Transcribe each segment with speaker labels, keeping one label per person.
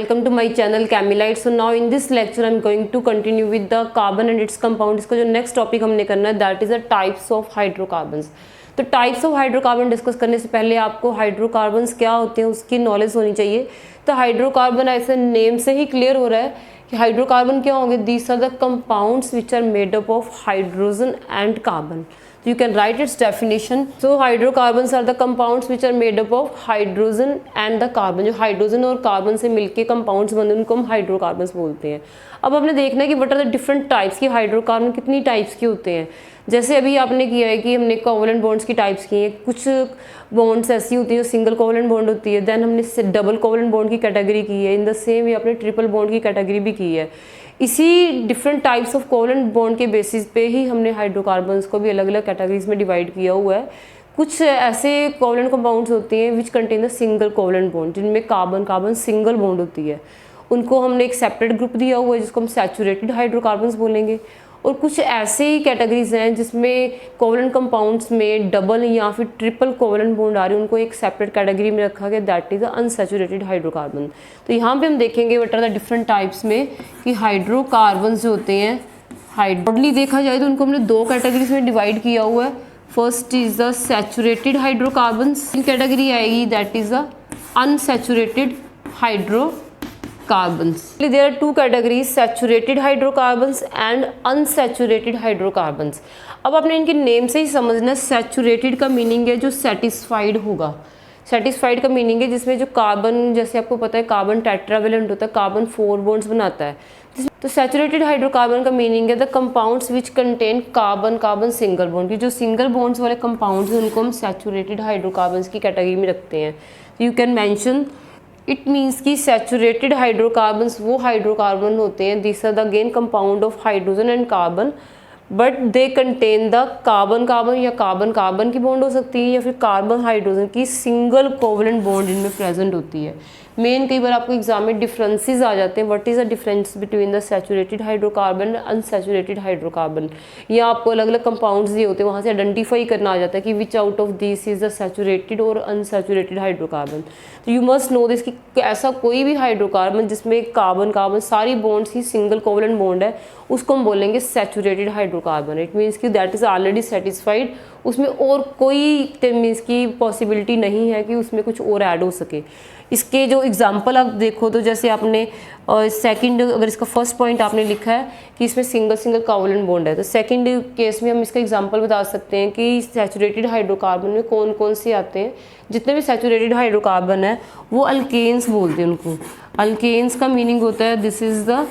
Speaker 1: welcome to my channel Camilite. So now in this lecture I'm going to continue with the carbon and its compound. इसका जो next topic हमने करना है that is the types of hydrocarbons. तो types of hydrocarbon discuss करने से पहले आपको हाइड्रोकार्बन्स क्या होते हैं उसकी नॉलेज होनी चाहिए. तो हाइड्रोकार्बन ऐसे नेम से ही क्लियर हो रहा है कि हाइड्रोकार्बन क्या होंगे. These are the compounds which are made up of hydrogen and carbon. You can write its definition. So hydrocarbons are the compounds which are made up of hydrogen and the carbon. जो hydrogen और carbon से मिलके compounds बनते हैं उनको हम hydrocarbons बोलते हैं. अब आपने देखना है कि what are the different types की हाइड्रोकार्बन कितनी टाइप्स के होते हैं. जैसे अभी आपने किया है कि हमने कोवलेंट बॉन्ड्स की टाइप्स की हैं. कुछ बॉन्ड्स ऐसी होती है जो सिंगल कोवलेंट बॉन्ड होती है. देन हमने डबल कोवलेंट बॉन्ड की कैटेगरी की है. इन द सेम वे आपने ट्रिपल बॉन्ड की कैटेगरी भी की है. इसी different types of covalent bond के बेसिस पे ही हमने हाइड्रोकार्बन्स को भी अलग अलग कैटेगरीज में डिवाइड किया हुआ है. कुछ ऐसे कोवलेंट कंपाउंड्स होते हैं which contain the single covalent bond जिनमें कार्बन कार्बन सिंगल बॉन्ड होती है. उनको हमने एक सेपरेट ग्रुप दिया हुआ है जिसको हम सैचुरेटेड हाइड्रोकार्बन्स बोलेंगे. और कुछ ऐसे ही कैटेगरीज हैं जिसमें कोवलेंट कंपाउंड्स में डबल या फिर ट्रिपल कोवलेंट बॉन्ड आ रही है. उनको एक सेपरेट कैटेगरी में रखा गया दैट इज अनसैचुरेटेड हाइड्रोकार्बन. तो यहाँ पे हम देखेंगे what are the different types में कि हाइड्रोकार्बन्स जो होते हैं ब्रॉडली देखा जाए तो उनको हमने दो कैटेगरीज में डिवाइड किया हुआ है. First is the saturated hydrocarbons. Category आएगी that is the unsaturated hydrocarbons. There are two categories, saturated hydrocarbons and unsaturated hydrocarbons. अब आपने इनके नेम से ही समझना. सैचुरेटेड का मीनिंग है जो सेटिस्फाइड होगा. सेटिस्फाइड का मीनिंग है जिसमें जो कार्बन, जैसे आपको पता है कार्बन टेट्रावेलेंट होता है, कार्बन 4 बॉन्ड्स बनाता है. तो सैचुरेटेड हाइड्रोकार्बन का मीनिंग है the compounds which contain carbon carbon single bond. की जो सिंगल बॉन्ड्स वाले कंपाउंड्स हैं उनको हम सैचुरेटेड हाइड्रोकार्बन्स की कैटेगरी में रखते हैं. You can mention it means कि सैचुरेटेड हाइड्रोकार्बन्स वो हाइड्रोकार्बन होते हैं this are the again compound of hydrogen and carbon but they contain the carbon carbon या कार्बन कार्बन की बॉन्ड हो सकती है या फिर कार्बन हाइड्रोजन की सिंगल कोवलेंट बॉन्ड इनमें प्रेजेंट होती है. मेन कई बार आपको एग्जाम में डिफरेंसेस आ जाते हैं. What is the difference between the saturated hydrocarbon and unsaturated hydrocarbon. या आपको अलग अलग कंपाउंड्स दिए होते हैं वहाँ से आइडेंटिफाई करना आ जाता है कि विच out of this is the saturated और अनसैचुरेटेड हाइड्रोकार्बन. तो यू मस्ट नो दिस कि ऐसा कोई भी हाइड्रोकार्बन जिसमें कार्बन कार्बन सारी बॉन्ड्स ही सिंगल कोवलेंट बॉन्ड है उसको हम बोलेंगे सैचुरेटेड हाइड्रोकार्बन. इट मीन्स कि दैट इज ऑलरेडी सेटिस्फाइड. उसमें और कोई मीन्स की पॉसिबिलिटी नहीं है कि उसमें कुछ और ऐड हो सके. इसके जो एग्जांपल आप देखो तो जैसे आपने सेकंड, अगर इसका फर्स्ट पॉइंट आपने लिखा है कि इसमें सिंगल सिंगल कोवलेंट बॉन्ड है तो सेकंड केस में हम इसका एग्जांपल बता सकते हैं कि सैचुरेटेड हाइड्रोकार्बन में कौन कौन से आते हैं. जितने भी सैचुरेटेड हाइड्रोकार्बन है वो अल्केन्स बोलते हैं उनको. अल्केन्स का मीनिंग होता है this is the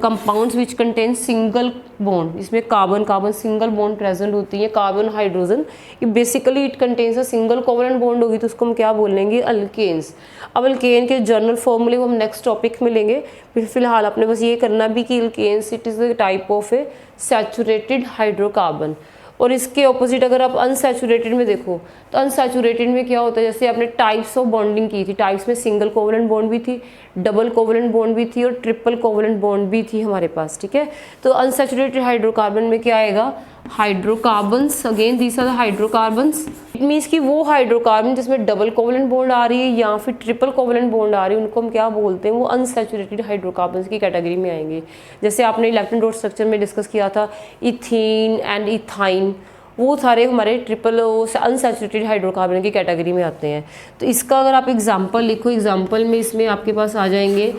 Speaker 1: compounds which contain single bond. इसमें carbon carbon single bond present होती है. कार्बन हाइड्रोजन ये basically it contains a single covalent bond होगी तो उसको हम क्या बोलेंगे अल्केन्स. अब अल्केन के जनरल फॉर्मूले को हम नेक्स्ट टॉपिक में लेंगे. फिर फिलहाल आपने बस ये करना भी कि alkanes it is the type of a saturated hydrocarbon. और इसके ऑपोजिट अगर आप अनसैचुरेटेड में देखो तो अनसैचुरेटेड में क्या होता है जैसे आपने टाइप्स ऑफ बॉन्डिंग की थी. टाइप्स में सिंगल कोवलेंट बॉन्ड भी थी, डबल कोवलेंट बॉन्ड भी थी और ट्रिपल कोवलेंट बॉन्ड भी थी हमारे पास. ठीक है. तो अनसैचुरेटेड हाइड्रोकार्बन में क्या आएगा hydrocarbons. Again these are the hydrocarbons. It means कि वो हाइड्रोकार्बन जिसमें डबल कोवलेंट बॉन्ड आ रही है या फिर ट्रिपल कोवलेंट बॉन्ड आ रही है उनको हम क्या बोलते हैं वो अनसैचुरेटेड हाइड्रोकार्बन्स की कैटेगरी में आएंगे. जैसे आपने इलेक्ट्रॉन डॉट स्ट्रक्चर में डिस्कस किया था इथीन एंड इथाइन, वो सारे हमारे ट्रिपल अनसैचुरेटेड हाइड्रोकार्बन की कैटेगरी में आते हैं. तो इसका अगर आप एग्जांपल लिखो, एग्जांपल में इसमें आपके पास आ जाएंगे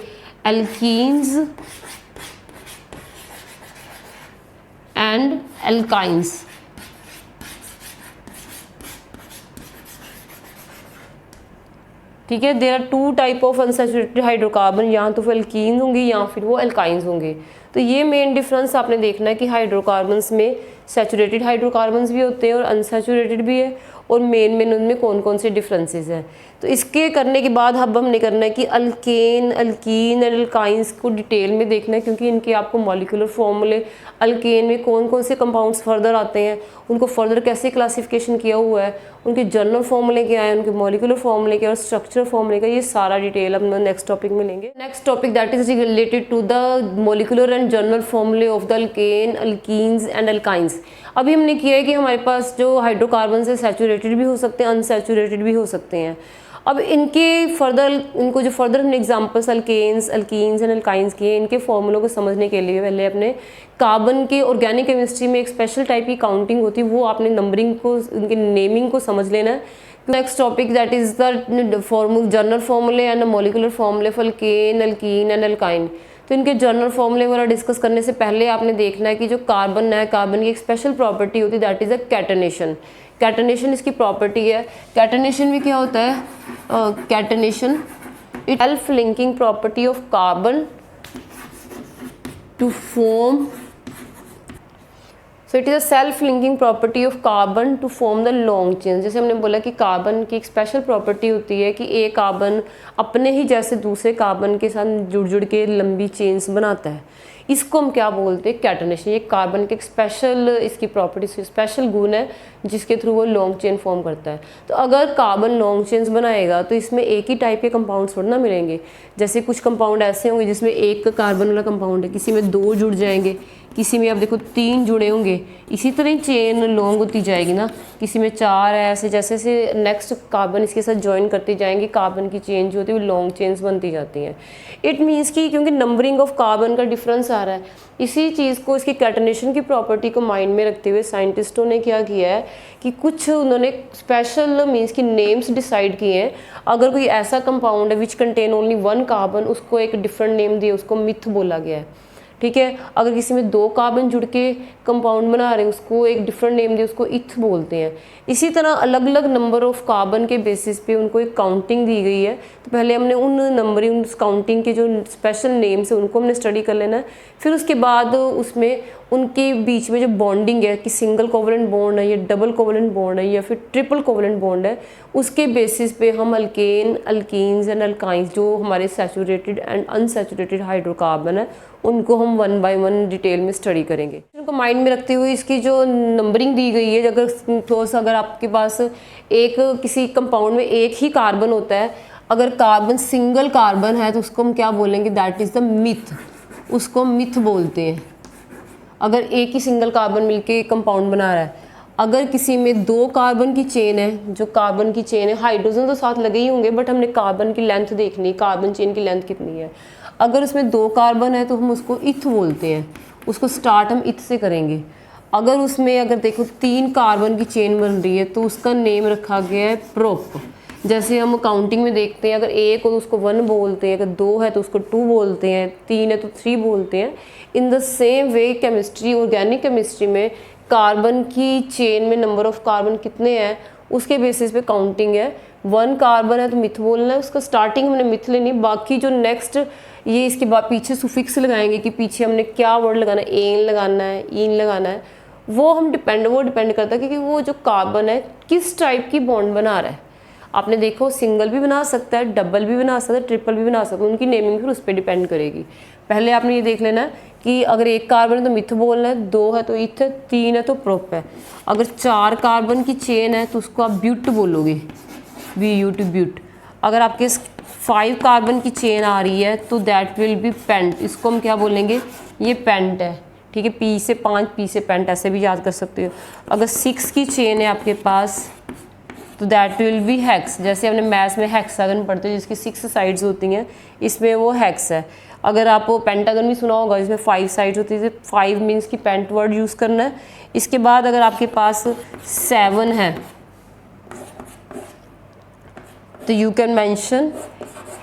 Speaker 1: एल्कीन्स एंड एल्काइंस. ठीक है. There are two type of unsaturated hydrocarbon. यहाँ तो फिर एल्कीन्स होंगे या फिर वो एल्काइंस होंगे. तो ये मेन डिफरेंस आपने देखना है कि हाइड्रोकार्बन्स में सैचुरेटेड हाइड्रोकार्बन्स भी होते हैं और अनसैचुरेटेड भी है और मेन उनमें कौन कौन से डिफरेंसेस हैं. तो इसके करने के बाद अब हमने करना है कि अल्केन अल्कीन एंड अल्काइंस को डिटेल में देखना है क्योंकि इनके आपको मॉलिक्यूलर फॉर्मूले अल्केन में कौन कौन से कंपाउंड्स फर्दर आते हैं, उनको फर्दर कैसे क्लासिफिकेशन किया हुआ है, उनके जनरल फॉर्मूले क्या है, उनके मॉलिक्यूलर फॉर्मूले क्या और स्ट्रक्चर फॉर्मूले का, ये सारा डिटेल हम नेक्स्ट टॉपिक में लेंगे. Next topic that is related to the molecular and general formulae of the alkane alkenes and alkynes. अभी हमने किया है कि हमारे पास जो हाइड्रोकार्बन है सैचुरेटेड भी हो सकते हैं अनसैचुरेटेड भी हो सकते हैं. अब इनको जो फर्दर हमने examples alkanes, alkenes and alkynes किए, इनके फॉर्मूलों को समझने के लिए पहले अपने कार्बन के ऑर्गेनिक केमिस्ट्री में एक स्पेशल टाइप की काउंटिंग होती है, वो आपने नंबरिंग को, उनके नेमिंग को समझ लेना है। Next topic that is the general फॉर्मूले एंड मॉलिकुलर फॉर्मूले for alkane, alkyne and alkyne. तो इनके जनरल फॉर्मूले वगैरह डिस्कस करने से पहले आपने देखना है कि जो कार्बन है, कार्बन की एक स्पेशल प्रॉपर्टी होती है that is a catenation. Catenation इसकी प्रॉपर्टी है। कैटनेशन में क्या होता है? Catenation it self linking property of carbon to form, so it is a self linking property of carbon to form the long chain. जैसे हमने बोला कि कार्बन की एक स्पेशल प्रॉपर्टी होती है कि एक कार्बन अपने ही जैसे दूसरे कार्बन के साथ जुड़ जुड़ के लंबी चेन्स बनाता है, इसको हम क्या बोलते हैं? कैटनेशन। ये कार्बन के एक स्पेशल इसकी प्रॉपर्टी, स्पेशल गुण है जिसके थ्रू वो लॉन्ग चेन फॉर्म करता है। तो अगर कार्बन लॉन्ग चेन्स बनाएगा तो इसमें एक ही टाइप के कंपाउंड्स थोड़ा ना मिलेंगे। जैसे कुछ कंपाउंड ऐसे होंगे जिसमें एक कार्बन वाला कंपाउंड है, किसी में 2 जुड़ जाएंगे, किसी में आप देखो 3 जुड़े होंगे, इसी तरह ही चेन लॉन्ग होती जाएगी ना। किसी में 4 है, ऐसे जैसे जैसे नेक्स्ट कार्बन इसके साथ ज्वाइन करती जाएंगे, कार्बन की चेन जो होती है वो लॉन्ग चेन्स बनती जाती हैं। इट मीन्स कि क्योंकि नंबरिंग ऑफ कार्बन का डिफरेंस आ रहा है, इसी चीज़ को, इसकी कैटनेशन की प्रॉपर्टी को माइंड में रखते हुए साइंटिस्टों ने क्या किया है कि कुछ उन्होंने स्पेशल मीन्स की नेम्स डिसाइड किए हैं। अगर कोई ऐसा कंपाउंड है विच कंटेन ओनली 1 कार्बन, उसको एक डिफरेंट नेम दिया, उसको मिथ बोला गया है। ठीक है, अगर किसी में 2 कार्बन जुड़ के कंपाउंड बना रहे हैं उसको एक डिफरेंट नेम दिया, उसको इथ बोलते हैं। इसी तरह अलग अलग नंबर ऑफ कार्बन के बेसिस पे उनको एक काउंटिंग दी गई है। तो पहले हमने उन नंबरिंग, उस काउंटिंग के जो स्पेशल नेम्स है उनको हमने स्टडी कर लेना है। फिर उसके बाद उसमें उनके बीच में जो बॉन्डिंग है कि सिंगल कोवलेंट बॉन्ड है या डबल कोवलेंट बॉन्ड है या फिर ट्रिपल कोवलेंट बॉन्ड है, उसके बेसिस पे हम अल्केन, अल्कीन्स एंड अल्काइंस, जो हमारे सैचुरेटेड एंड अनसैचुरेटेड हाइड्रोकार्बन है, उनको हम 1 बाय 1 डिटेल में स्टडी करेंगे। इनको माइंड में रखते हुए इसकी जो नंबरिंग दी गई है, अगर आपके पास एक किसी कंपाउंड में एक ही कार्बन होता है, अगर कार्बन सिंगल कार्बन है तो उसको हम क्या बोलेंगे? दैट इज़ द मिथ, उसको मिथ बोलते हैं। अगर एक ही सिंगल कार्बन मिलके कंपाउंड बना रहा है, अगर किसी में 2 कार्बन की चेन है, जो कार्बन की चेन है, हाइड्रोजन तो साथ लगे ही होंगे बट हमने कार्बन की लेंथ देखनी, कार्बन चेन की लेंथ कितनी है। अगर उसमें 2 कार्बन है तो हम उसको इथ बोलते हैं, उसको स्टार्ट हम इथ से करेंगे। अगर देखो 3 कार्बन की चेन बन रही है तो उसका नेम रखा गया है प्रोप। जैसे हम काउंटिंग में देखते हैं, अगर 1 हो तो उसको 1 बोलते हैं, अगर 2 है तो उसको 2 बोलते हैं, 3 है तो 3 बोलते हैं। इन the same way chemistry, organic chemistry में कार्बन की चेन में नंबर ऑफ कार्बन कितने हैं उसके बेसिस पे काउंटिंग है। 1 कार्बन है तो मिथ बोलना है, उसका स्टार्टिंग हमने मिथ लेनी, बाकी जो नेक्स्ट ये इसके बाद पीछे सुफिक्स लगाएंगे कि पीछे हमने क्या वर्ड लगाना है, एन लगाना है, इन लगाना है, वो डिपेंड करता है कि वो जो कार्बन है किस टाइप की बॉन्ड बना रहा है। आपने देखो सिंगल भी बना सकता है, डबल भी बना सकता है, ट्रिपल भी बना सकता है, उनकी नेमिंग फिर उस पर डिपेंड करेगी। पहले आपने ये देख लेना कि अगर 1 कार्बन है तो मिथ बोलना है, 2 है तो इथ, 3 है तो प्रोप है। अगर 4 कार्बन की चेन है तो उसको आप ब्यूट बोलोगे, BUT ब्यूट। अगर आपके 5 कार्बन की चेन आ रही है तो दैट विल बी पेंट, इसको हम क्या बोलेंगे? ये पेंट है। ठीक है, P से 5, P से पेंट, ऐसे भी याद कर सकते हो। अगर 6 की चेन है आपके पास तो दैट विल बी हेक्स। जैसे हमने मैथ्स में हेक्सागन पढ़ते हैं जिसकी 6 साइड्स होती हैं, इसमें वो हेक्स है। अगर आप पेंटागन भी सुना होगा जिसमें 5 साइड्स होती है, 5 मीन्स की पेंट वर्ड यूज़ करना है। इसके बाद अगर आपके पास 7 है तो यू कैन मेंशन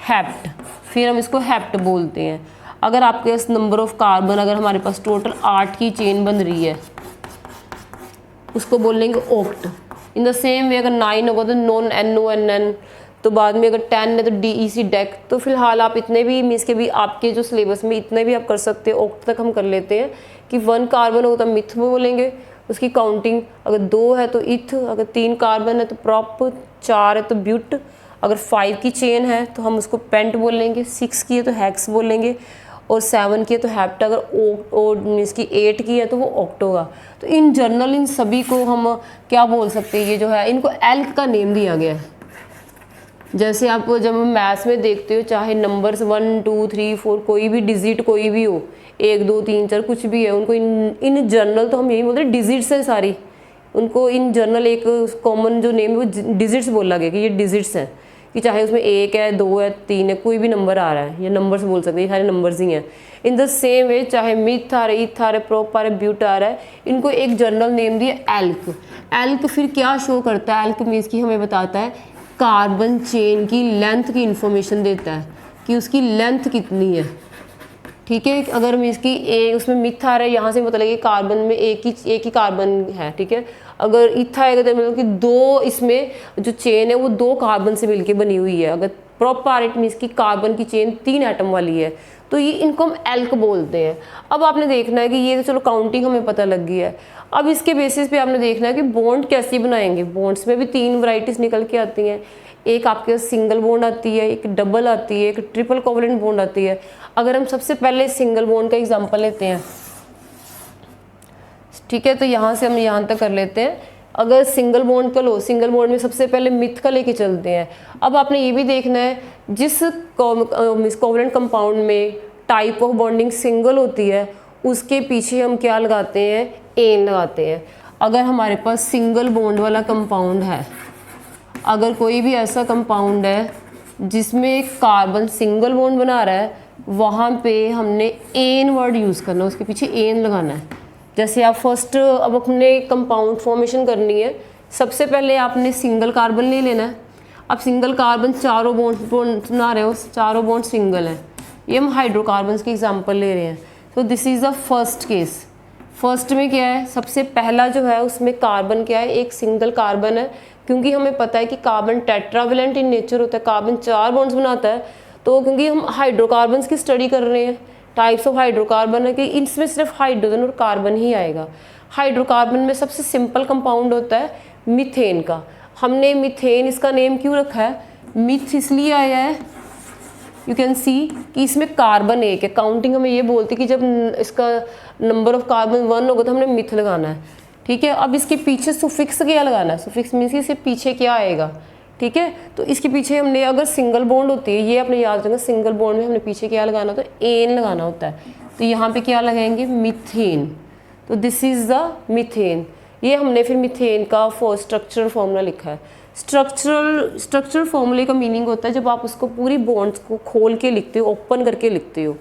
Speaker 1: हेप्ट, फिर हम इसको हेप्ट बोलते हैं। अगर आपके पास नंबर ऑफ कार्बन, अगर हमारे पास टोटल 8 की चेन बन रही है, उसको बोलेंगे oct. In the same way अगर 9 होगा तो नॉन NONN, तो बाद में अगर 10 है तो DEC डेक। तो फिलहाल आप इतने भी मीन्स के भी आपके जो सिलेबस में इतने भी आप कर सकते हो, ऑक्ट तक हम कर लेते हैं कि 1 कार्बन होगा तो मिथ बोलेंगे, उसकी काउंटिंग। अगर 2 है तो इथ, अगर 3 कार्बन है तो प्रॉप, 4 है तो ब्यूट, अगर 5 की चेन है तो हम उसको पेंट बोलेंगे, 6 की है तो हेक्स बोलेंगे, और 7 की है तो हेप्ट। अगर मीन्स की 8 की है तो वो ऑक्ट होगा। तो इन जनरल इन सभी को हम क्या बोल सकते हैं? ये जो है इनको एल्क का नेम दिया गया है। जैसे आप जब मैथ्स में देखते हो, चाहे नंबर्स 1 2 3 4 कोई भी डिजिट कोई भी हो, 1 2 3 4 कुछ भी है, उनको इन जनरल तो हम यही बोलते हैं डिजिट्स है सारी, उनको इन जनरल एक कॉमन जो नेम है वो डिजिट्स बोला गया कि ये डिजिट्स हैं। कि चाहे उसमें 1 है, 2 है, 3 है, कोई भी नंबर आ रहा है, या नंबर से बोल सकते हैं, ये सारे नंबर्स ही हैं। इन द सेम वे चाहे मिथ आ रहा है, ईथ आ रहा है, प्रोप आ रहा है, ब्यूट आ रहा है, इनको एक जनरल नेम दिया एल्क। एल्क फिर क्या शो करता है? एल्क मीन्स की हमें बताता है कार्बन चेन की लेंथ की इंफॉर्मेशन देता है कि उसकी लेंथ कितनी है। ठीक है, अगर मीन्स की उसमें मिथ आ रहा है, यहाँ से मतलब कि कार्बन में एक ही कार्बन है। ठीक है, अगर इथ आएगा तो मतलब कि 2 इसमें जो चेन है वो 2 कार्बन से मिलके बनी हुई है। अगर प्रोपारेट मीन्स की कार्बन की चेन 3 एटम वाली है, तो ये इनको हम एल्क बोलते हैं। अब आपने देखना है कि ये तो चलो काउंटिंग हमें पता लग गई है, अब इसके बेसिस पे आपने देखना है कि बॉन्ड कैसे बनाएंगे। बॉन्ड्स में भी 3 वैरायटीज निकल के आती हैं। एक आपके सिंगल बॉन्ड आती है, एक डबल आती है, एक ट्रिपल कोवलेंट बॉन्ड आती है। अगर हम सबसे पहले सिंगल बॉन्ड का एग्जांपल लेते हैं, ठीक है, तो यहाँ से हम यहाँ तक कर लेते हैं। अगर सिंगल बॉन्ड का लो, सिंगल बॉन्ड में सबसे पहले मिथ का लेके चलते हैं। अब आपने ये भी देखना है जिस कोवलेंट कंपाउंड में टाइप ऑफ बॉन्डिंग सिंगल होती है उसके पीछे हम क्या लगाते हैं? एन लगाते हैं। अगर हमारे पास सिंगल बॉन्ड वाला कंपाउंड है, अगर कोई भी ऐसा कंपाउंड है जिसमें कार्बन सिंगल बॉन्ड बना रहा है, वहाँ पे हमने एन वर्ड यूज़ करना है, उसके पीछे एन लगाना है। जैसे आप फर्स्ट अब अपने कंपाउंड फॉर्मेशन करनी है, सबसे पहले आपने सिंगल कार्बन ले लेना है। अब सिंगल कार्बन चारों बॉन्ड बना रहे हो, चारों बॉन्ड सिंगल है। ये हम हाइड्रोकार्बन्स के एग्जांपल ले रहे हैं। तो this is the first case. First में क्या है? सबसे पहला जो है उसमें कार्बन क्या है? एक सिंगल कार्बन है, क्योंकि हमें पता है कि कार्बन टेट्रावेलेंट इन नेचर होता है, कार्बन 4 बॉन्ड्स बनाता है। तो क्योंकि हम हाइड्रोकार्बन्स की स्टडी कर रहे हैं, टाइप्स ऑफ हाइड्रोकार्बन है कि इसमें सिर्फ हाइड्रोजन और कार्बन ही आएगा। हाइड्रोकार्बन में सबसे सिंपल कंपाउंड होता है मीथेन का। हमने मीथेन इसका नेम क्यों रखा है? मिथ इसलिए आया है, यू कैन सी कि इसमें कार्बन 1 है। काउंटिंग हमें ये बोलती है कि जब इसका नंबर ऑफ कार्बन 1 होगा तो हमने मिथ लगाना है। ठीक है, अब इसके पीछे सुफिक्स क्या लगाना है? सुफिक्स मीन्स इसके पीछे क्या आएगा। ठीक है, तो इसके पीछे हमने अगर सिंगल बॉन्ड होती है, ये अपने याद रखना, सिंगल बॉन्ड में हमने पीछे क्या लगाना होता है? एन लगाना होता है। तो यहाँ पे क्या लगाएंगे? मीथेन। तो दिस इज द मीथेन। ये हमने फिर मीथेन का स्ट्रक्चरल फॉर्मूला लिखा है। स्ट्रक्चरल फॉर्मूले का मीनिंग होता है जब आप उसको पूरी बॉन्ड्स को खोल के लिखते हो, ओपन करके लिखते हो।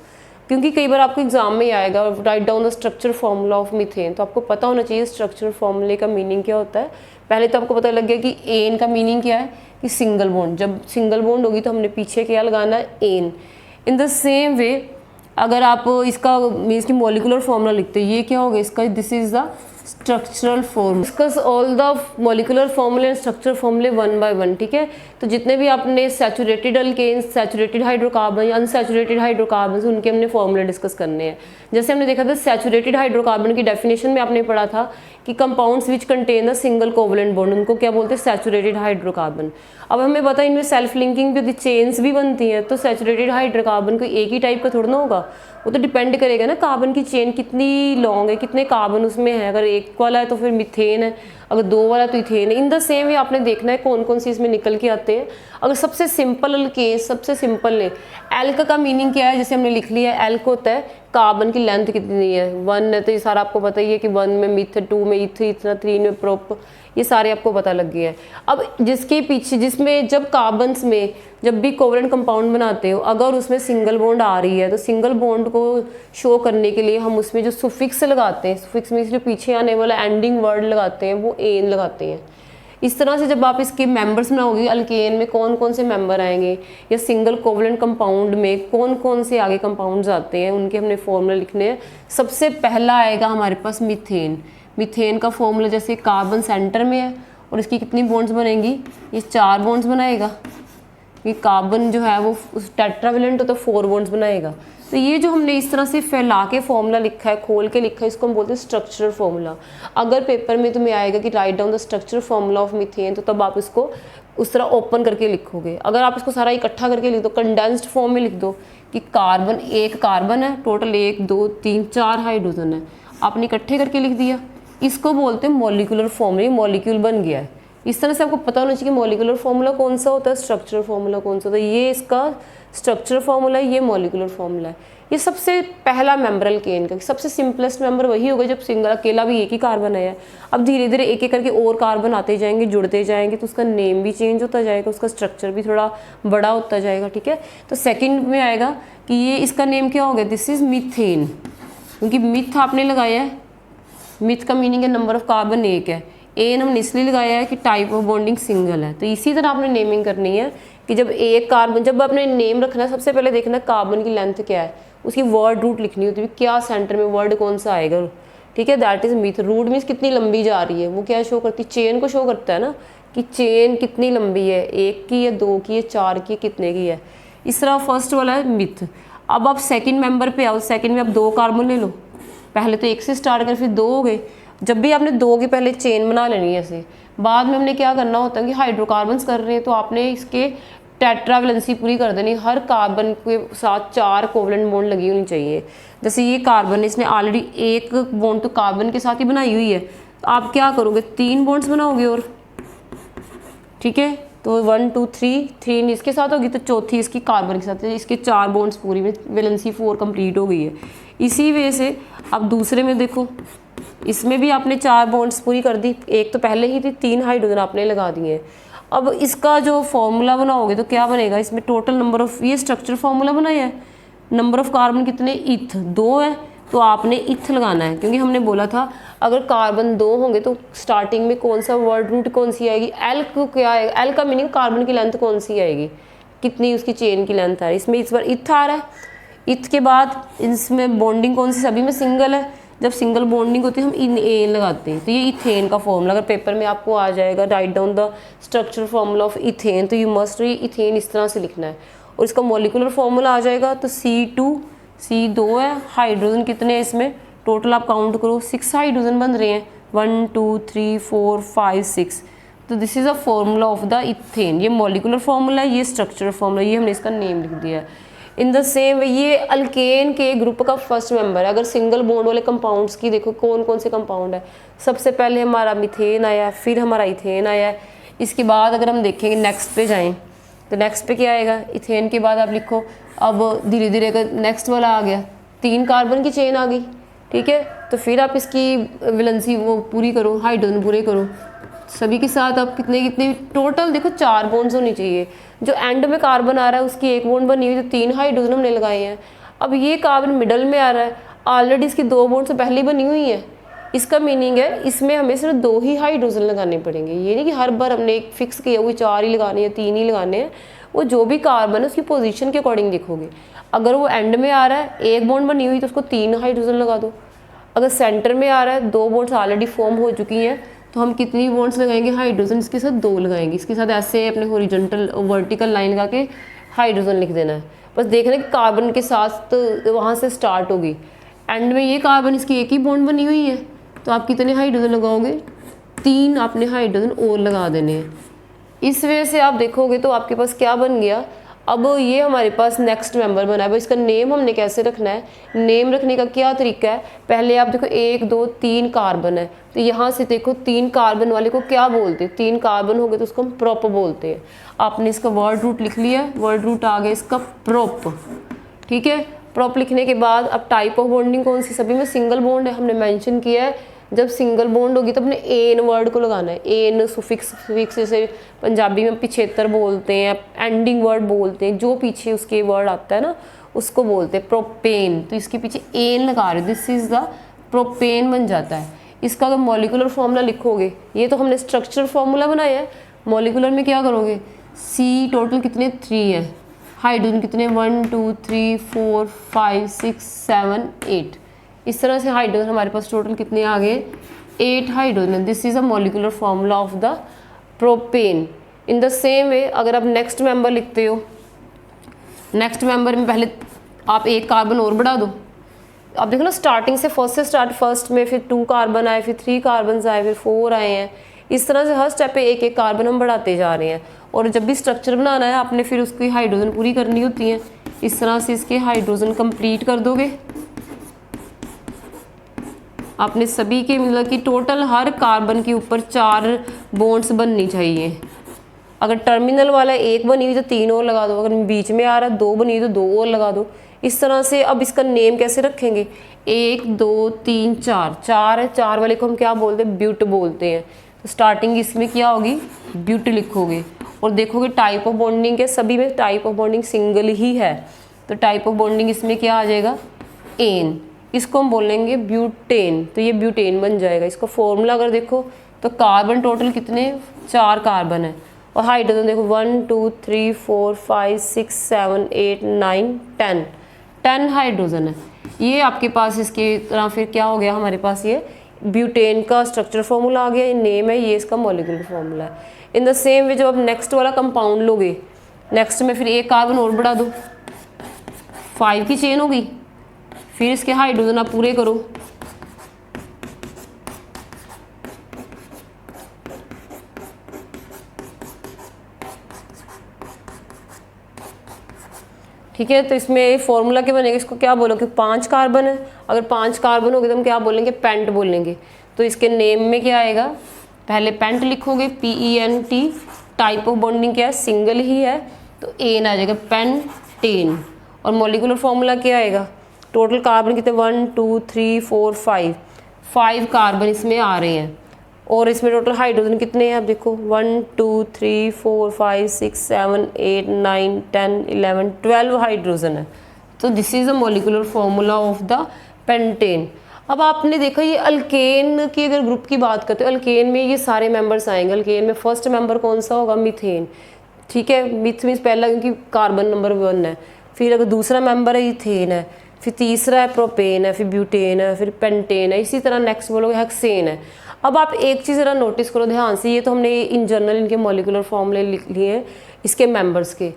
Speaker 1: क्योंकि कई बार आपको एग्जाम में आएगा right down the structure formula of methane, तो आपको पता होना चाहिए स्ट्रक्चर फॉर्मूले का मीनिंग क्या होता है। पहले तो आपको पता लग गया कि एन का मीनिंग क्या है कि सिंगल बॉन्ड। जब सिंगल बॉन्ड होगी तो हमने पीछे क्या लगाना है? Ane. In the same way अगर आप इसका मीन्स की मॉलिकुलर फॉर्मूला लिखते हो, ये क्या होगा इसका? This is the structural form. Discuss all the molecular फॉर्मूले एंड स्ट्रक्चर फॉर्मूले 1 by 1। ठीक है, तो जितने भी आपने सैचुरेटेड अल्केन्स, सैचुरेटेड हाइड्रोकार्बन या अनसैचुरेटेड हाइड्रोकार्बन, उनके हमने फॉर्मूले डिस्कस करने हैं। जैसे हमने देखा था सैचुरेटेड हाइड्रोकार्बन की डेफिनेशन में आपने पढ़ा था कि compounds which contain the single covalent bond, उनको क्या बोलते हैं? Saturated hydrocarbon. अब हमें पता है इनमें सेल्फ लिंकिंग भी चेन्स भी बनती हैं, तो सैचुरेटेड हाइड्रोकार्बन कोई एक ही टाइप का थोड़ा ना होगा, वो तो डिपेंड करेगा ना कार्बन की चेन कितनी लॉन्ग है, कितने कार्बन उसमें है। अगर 1 वाला है तो फिर मीथेन है, अगर 2 वाला तो इथेन है। इन द सेम वे आपने देखना है कौन कौन सी इसमें निकल के आते हैं। अगर सबसे सिंपल अल्केन, सबसे सिंपल ले, एल्क का मीनिंग क्या है? जैसे हमने लिख लिया है, एल्क होता है कार्बन की लेंथ कितनी है। 1 है तो ये सारा आपको पता ही है कि 1 में मिथ, 2 में इथ, इतना 3 में प्रोप, ये सारे आपको पता लग गए हैं। अब जिसके पीछे, जिसमें जब कार्बन्स में जब भी कोवलेंट कंपाउंड बनाते हो, अगर उसमें सिंगल बॉन्ड आ रही है तो सिंगल बॉन्ड को शो करने के लिए हम उसमें जो सुफिक्स लगाते हैं, सुफिक्स में जो पीछे आने वाला एंडिंग वर्ड लगाते हैं वो एन लगाते हैं। इस तरह से जब आप इसके मेंबर्स बनाओगे, अल्केन में कौन कौन से मेंबर आएंगे या सिंगल कोवलेंट कंपाउंड में कौन कौन से आगे कंपाउंड्स आते हैं, उनके हमने फॉर्मूला लिखने हैं। सबसे पहला आएगा हमारे पास मीथेन। मीथेन का फॉर्मूला जैसे कार्बन सेंटर में है और इसकी कितनी बॉन्ड्स बनेंगी? ये 4 बॉन्ड्स बनाएगा। ये कार्बन जो है वो टेट्रावेलेंट हो तो 4 बॉन्ड्स बनाएगा। तो ये जो हमने इस तरह से फैला के फॉर्मूला लिखा है, खोल के लिखा है, इसको हम बोलते हैं स्ट्रक्चरल फॉर्मूला। अगर पेपर में तुम्हें आएगा कि right down the structural formula of methane, तो तब आप इसको उस तरह ओपन करके लिखोगे। अगर आप इसको सारा इकट्ठा करके लिख दो, कंडेंस्ड फॉर्म में लिख दो कि कार्बन, एक कार्बन है, टोटल 1 2 3 4 हाइड्रोजन है, आपने इकट्ठे करके लिख दिया, इसको बोलते हैं मॉलिक्यूलर फॉर्मूला। मॉलिक्यूल बन गया है। इस तरह से आपको पता होना चाहिए कि मॉलिक्यूलर फार्मूला कौन सा होता है, स्ट्रक्चरल फार्मूला कौन सा होता है। ये इसका स्ट्रक्चरल फार्मूला है, ये मॉलिक्यूलर फार्मूला है। ये सबसे पहला मेंबर अल्केन का, सबसे सिंपलेस्ट मेंबर वही होगा जब सिंगल अकेला भी एक ही कार्बन है। अब धीरे धीरे एक एक करके और कार्बन आते जाएंगे, जुड़ते जाएंगे, तो उसका नेम भी चेंज होता जाएगा, उसका स्ट्रक्चर भी थोड़ा बड़ा होता जाएगा। ठीक है, तो सेकंड में आएगा कि ये इसका नेम क्या हो गया, दिस इज मीथेन, क्योंकि मिथ आपने लगाया है। मिथ का मीनिंग है नंबर ऑफ कार्बन एक है, एन हमने इसलिए लगाया है कि टाइप ऑफ बॉन्डिंग सिंगल है। तो इसी तरह आपने नेमिंग करनी है कि जब एक कार्बन, जब आपने नेम रखना है सबसे पहले देखना कार्बन की लेंथ क्या है, उसकी वर्ड रूट लिखनी होती है, क्या सेंटर में वर्ड कौन सा आएगा। ठीक है, that is meth. Root means कितनी लंबी जा रही है, वो क्या शो करती है, चेन को शो करता है ना कि चेन कितनी लंबी है, एक की है, दो की है, चार की, कितने की है। इस तरह फर्स्ट वाला है मिथ। अब आप सेकंड मेंबर पे आओ, सेकंड में आप 2 कार्बन ले लो, पहले तो 1 से स्टार्ट कर फिर 2 हो गए। जब भी आपने 2 की पहले चेन बना लेनी है ऐसे, बाद में हमने क्या करना होता है कि हाइड्रोकार्बन्स कर रहे हैं तो आपने इसके टेट्रावेलेंसी पूरी कर देनी, हर कार्बन के साथ 4 कोवलेंट बॉन्ड लगी होनी चाहिए। जैसे ये कार्बन है, इसने ऑलरेडी एक बॉन्ड तो कार्बन के साथ ही बनाई हुई है, तो आप क्या करोगे 3 बॉन्ड्स बनाओगे और, ठीक है, तो 1 2 3 इसके साथ होगी तो चौथी इसकी कार्बन के साथ, इसके 4 बॉन्ड्स पूरी में वैलेंसी 4 कंप्लीट हो गई है। इसी वजह से अब दूसरे में देखो, इसमें भी आपने 4 बॉन्ड्स पूरी कर दी, एक तो पहले ही थी, 3 हाइड्रोजन आपने लगा दिए। अब इसका जो फॉर्मूला बनाओगे तो क्या बनेगा, इसमें टोटल नंबर ऑफ, ये स्ट्रक्चर फॉर्मूला बनाया है, नंबर ऑफ कार्बन कितने, इथ 2 है, तो आपने इथ लगाना है, क्योंकि हमने बोला था अगर कार्बन 2 होंगे तो स्टार्टिंग में कौन सा वर्ड रूट कौन सी आएगी, एल को क्या आएगा, एल का मीनिंग कार्बन की लेंथ कौन सी आएगी, कितनी उसकी चेन की लेंथ आ रही है। इसमें इस बार इथ आ रहा है, इथ के बाद इसमें बॉन्डिंग कौन सी, सभी में सिंगल है, जब सिंगल बॉन्डिंग होती है हम इन एन लगाते हैं, तो ये इथेन का फॉर्मूला अगर पेपर में आपको आ जाएगा, right down the structure formula of ethane, तो यू मस्ट इथेन इस तरह से लिखना है। और इसका मॉलिक्यूलर फॉर्मूला आ जाएगा तो C2, C2 है, हाइड्रोजन कितने हैं इसमें, टोटल आप काउंट करो 6 हाइड्रोजन बन रहे हैं, 1 2 3 4 5 6, तो this is a formula of the ethane. ये मॉलिक्यूलर फॉर्मूला है, ये स्ट्रक्चर फॉर्मूला, ये हमने इसका नेम लिख दिया है। इन द सेम वे ये अल्केन के ग्रुप का फर्स्ट मेंबर है। अगर सिंगल बॉन्ड वाले कंपाउंड्स की देखो कौन कौन से कंपाउंड है, सबसे पहले हमारा मीथेन आया, फिर हमारा इथेन आया है। इसके बाद अगर हम देखेंगे नेक्स्ट पे जाएं तो नेक्स्ट पे क्या आएगा, इथेन के बाद आप लिखो, अब धीरे धीरे अगर नेक्स्ट वाला आ गया, 3 कार्बन की चेन आ गई, ठीक है, तो फिर आप इसकी वैलेंसी वो पूरी करो, हाइड्रोजन पूरे करो, सभी के साथ आप कितने कितने टोटल देखो 4 बॉन्ड्स होनी चाहिए। जो एंड में कार्बन आ रहा है उसकी 1 बॉन्ड बनी हुई, तो 3 हाइड्रोजन हमने लगाए हैं। अब ये कार्बन मिडल में आ रहा है, ऑलरेडी इसकी 2 बॉन्ड से पहले बनी हुई है, इसका मीनिंग है इसमें हमें सिर्फ 2 ही हाइड्रोजन लगाने पड़ेंगे। ये नहीं कि हर बार हमने एक फिक्स किया हुआ 4 ही लगाने हैं, 3 ही लगाने हैं। वो जो भी कार्बन है उसकी पोजीशन के अकॉर्डिंग देखोगे। अगर वो एंड में आ रहा है, 1 बॉन्ड बनी हुई, तो उसको 3 हाइड्रोजन लगा दो। अगर सेंटर में आ रहा है, 2 बॉन्ड्स ऑलरेडी फॉर्म हो चुकी हैं, तो हम कितनी बॉन्ड्स लगाएंगे, हाइड्रोजन इसके साथ 2 लगाएंगे, इसके साथ ऐसे अपने हॉरिजॉन्टल वर्टिकल लाइन लगा के हाइड्रोजन लिख देना है। बस देखना कि कार्बन के साथ तो वहाँ से स्टार्ट होगी, एंड में ये कार्बन इसकी 1 ही बॉन्ड बनी हुई है, तो आप कितने हाइड्रोजन लगाओगे, 3 आपने हाइड्रोजन और लगा देने हैं। इस वजह से आप देखोगे तो आपके पास क्या बन गया, अब ये हमारे पास नेक्स्ट मेंबर बना है। अब इसका नेम हमने कैसे रखना है, नेम रखने का क्या तरीका है, पहले आप देखो 1 2 3 कार्बन है, तो यहाँ से देखो 3 कार्बन वाले को क्या बोलते हैं, 3 कार्बन हो गए तो उसको हम प्रोप बोलते हैं। आपने इसका वर्ड रूट लिख लिया, वर्ड रूट आ गया इसका प्रोप, ठीक है। प्रोप लिखने के बाद अब टाइप ऑफ बॉन्डिंग कौन सी, सभी में सिंगल बॉन्ड है, हमने मेंशन किया है। जब सिंगल बॉन्ड होगी तो अपने एन वर्ड को लगाना है, एन सुफिक्स, फिक्स जैसे पंजाबी में पिछेतर बोलते हैं, एंडिंग वर्ड बोलते हैं, जो पीछे उसके वर्ड आता है ना उसको बोलते हैं प्रोपेन, तो इसके पीछे एन लगा रहे, दिस इज द प्रोपेन बन जाता है। इसका अगर मॉलिक्यूलर फॉर्मूला लिखोगे, ये तो हमने स्ट्रक्चर फॉर्मूला बनाया है, मॉलिक्यूलर में क्या करोगे, सी टोटल कितने 3 है, हाइड्रोजन कितने 1 2 3 4 5 6 7 8, इस तरह से हाइड्रोजन हमारे पास टोटल कितने आ गए, 8 hydrogen. This is a molecular formula of the propane. In the same way अगर आप नेक्स्ट मेंबर लिखते हो, नेक्स्ट मेंबर में पहले आप 1 कार्बन और बढ़ा दो। अब देखो ना, स्टार्टिंग से फर्स्ट में फिर 2 कार्बन आए, फिर 3 कार्बन आए, फिर 4 आए हैं, इस तरह से हर स्टेप पे 1 कार्बन हम बढ़ाते जा रहे हैं। और जब भी स्ट्रक्चर बनाना है आपने फिर उसकी हाइड्रोजन पूरी करनी होती है, इस तरह से इसके हाइड्रोजन कंप्लीट कर दोगे। आपने सभी के मतलब कि टोटल हर कार्बन के ऊपर 4 बॉन्ड्स बननी चाहिए। अगर टर्मिनल वाला एक बनी हुई तो 3 और लगा दो, अगर बीच में आ रहा है 2 बनी हुई तो 2 और लगा दो। इस तरह से अब इसका नेम कैसे रखेंगे, 1 2 3 4, 4 है, 4 वाले को हम क्या बोलते हैं, ब्यूट बोलते हैं। तो स्टार्टिंग इसमें क्या होगी, ब्यूट लिखोगे और देखोगे टाइप ऑफ बॉन्डिंग के सभी में टाइप ऑफ बॉन्डिंग सिंगल ही है, तो टाइप ऑफ बॉन्डिंग इसमें क्या आ जाएगा, एन। इसको हम बोलेंगे ब्यूटेन, तो ये ब्यूटेन बन जाएगा। इसका फॉर्मूला अगर देखो तो कार्बन टोटल कितने, 4 कार्बन है और हाइड्रोजन देखो 1 2 3 4 5 6 7 8 9 10 हाइड्रोजन है। ये आपके पास इसके तरह फिर क्या हो गया, हमारे पास ये ब्यूटेन का स्ट्रक्चर फॉर्मूला आ गया, ये नेम है, ये इसका मॉलिक्यूलर फॉर्मूला है। इन द सेम वे जब आप नेक्स्ट वाला कंपाउंड लोगे, नेक्स्ट में फिर एक कार्बन और बढ़ा दो, 5 की चेन होगी, फिर इसके हाइड्रोजन आप पूरे करो, ठीक है। तो इसमें फॉर्मूला क्या बनेगा, इसको क्या बोलोगे, 5 कार्बन है, अगर 5 कार्बन हो गए तो हम क्या बोलेंगे, पेंट बोलेंगे। तो इसके नेम में क्या आएगा, पहले पेंट लिखोगे PENT, टाइप ऑफ बॉन्डिंग क्या है, सिंगल ही है, तो एन आ जाएगा, पेंटेन। और मॉलिक्यूलर फॉर्मूला क्या आएगा, टोटल कार्बन कितने 1 2 3 4 5 कार्बन इसमें आ रहे हैं और इसमें टोटल हाइड्रोजन कितने हैं आप देखो 1 2 3 4 5 6 7 8 9 10 11 12 हाइड्रोजन है। तो this is a molecular formula of the pentane. अब आपने देखा ये अल्केन की अगर ग्रुप की बात करते हो, अल्केन में ये सारे मेंबर्स आएंगे। अल्केन में फर्स्ट मेंबर कौन सा होगा, मीथेन, ठीक है, मिथ मीन्स पहला क्योंकि कार्बन नंबर 1 है, फिर अगर दूसरा मेंबर है इथेन है, फिर तीसरा है प्रोपेन है, फिर ब्यूटेन है, फिर पेंटेन है, इसी तरह नेक्स्ट बोलोगे हेक्सेन है। अब आप एक चीज़ ज़रा नोटिस करो ध्यान से, ये तो हमने इन जनरल इनके मॉलिक्यूलर फॉर्मूले लिख लिए हैं इसके मेंबर्स के।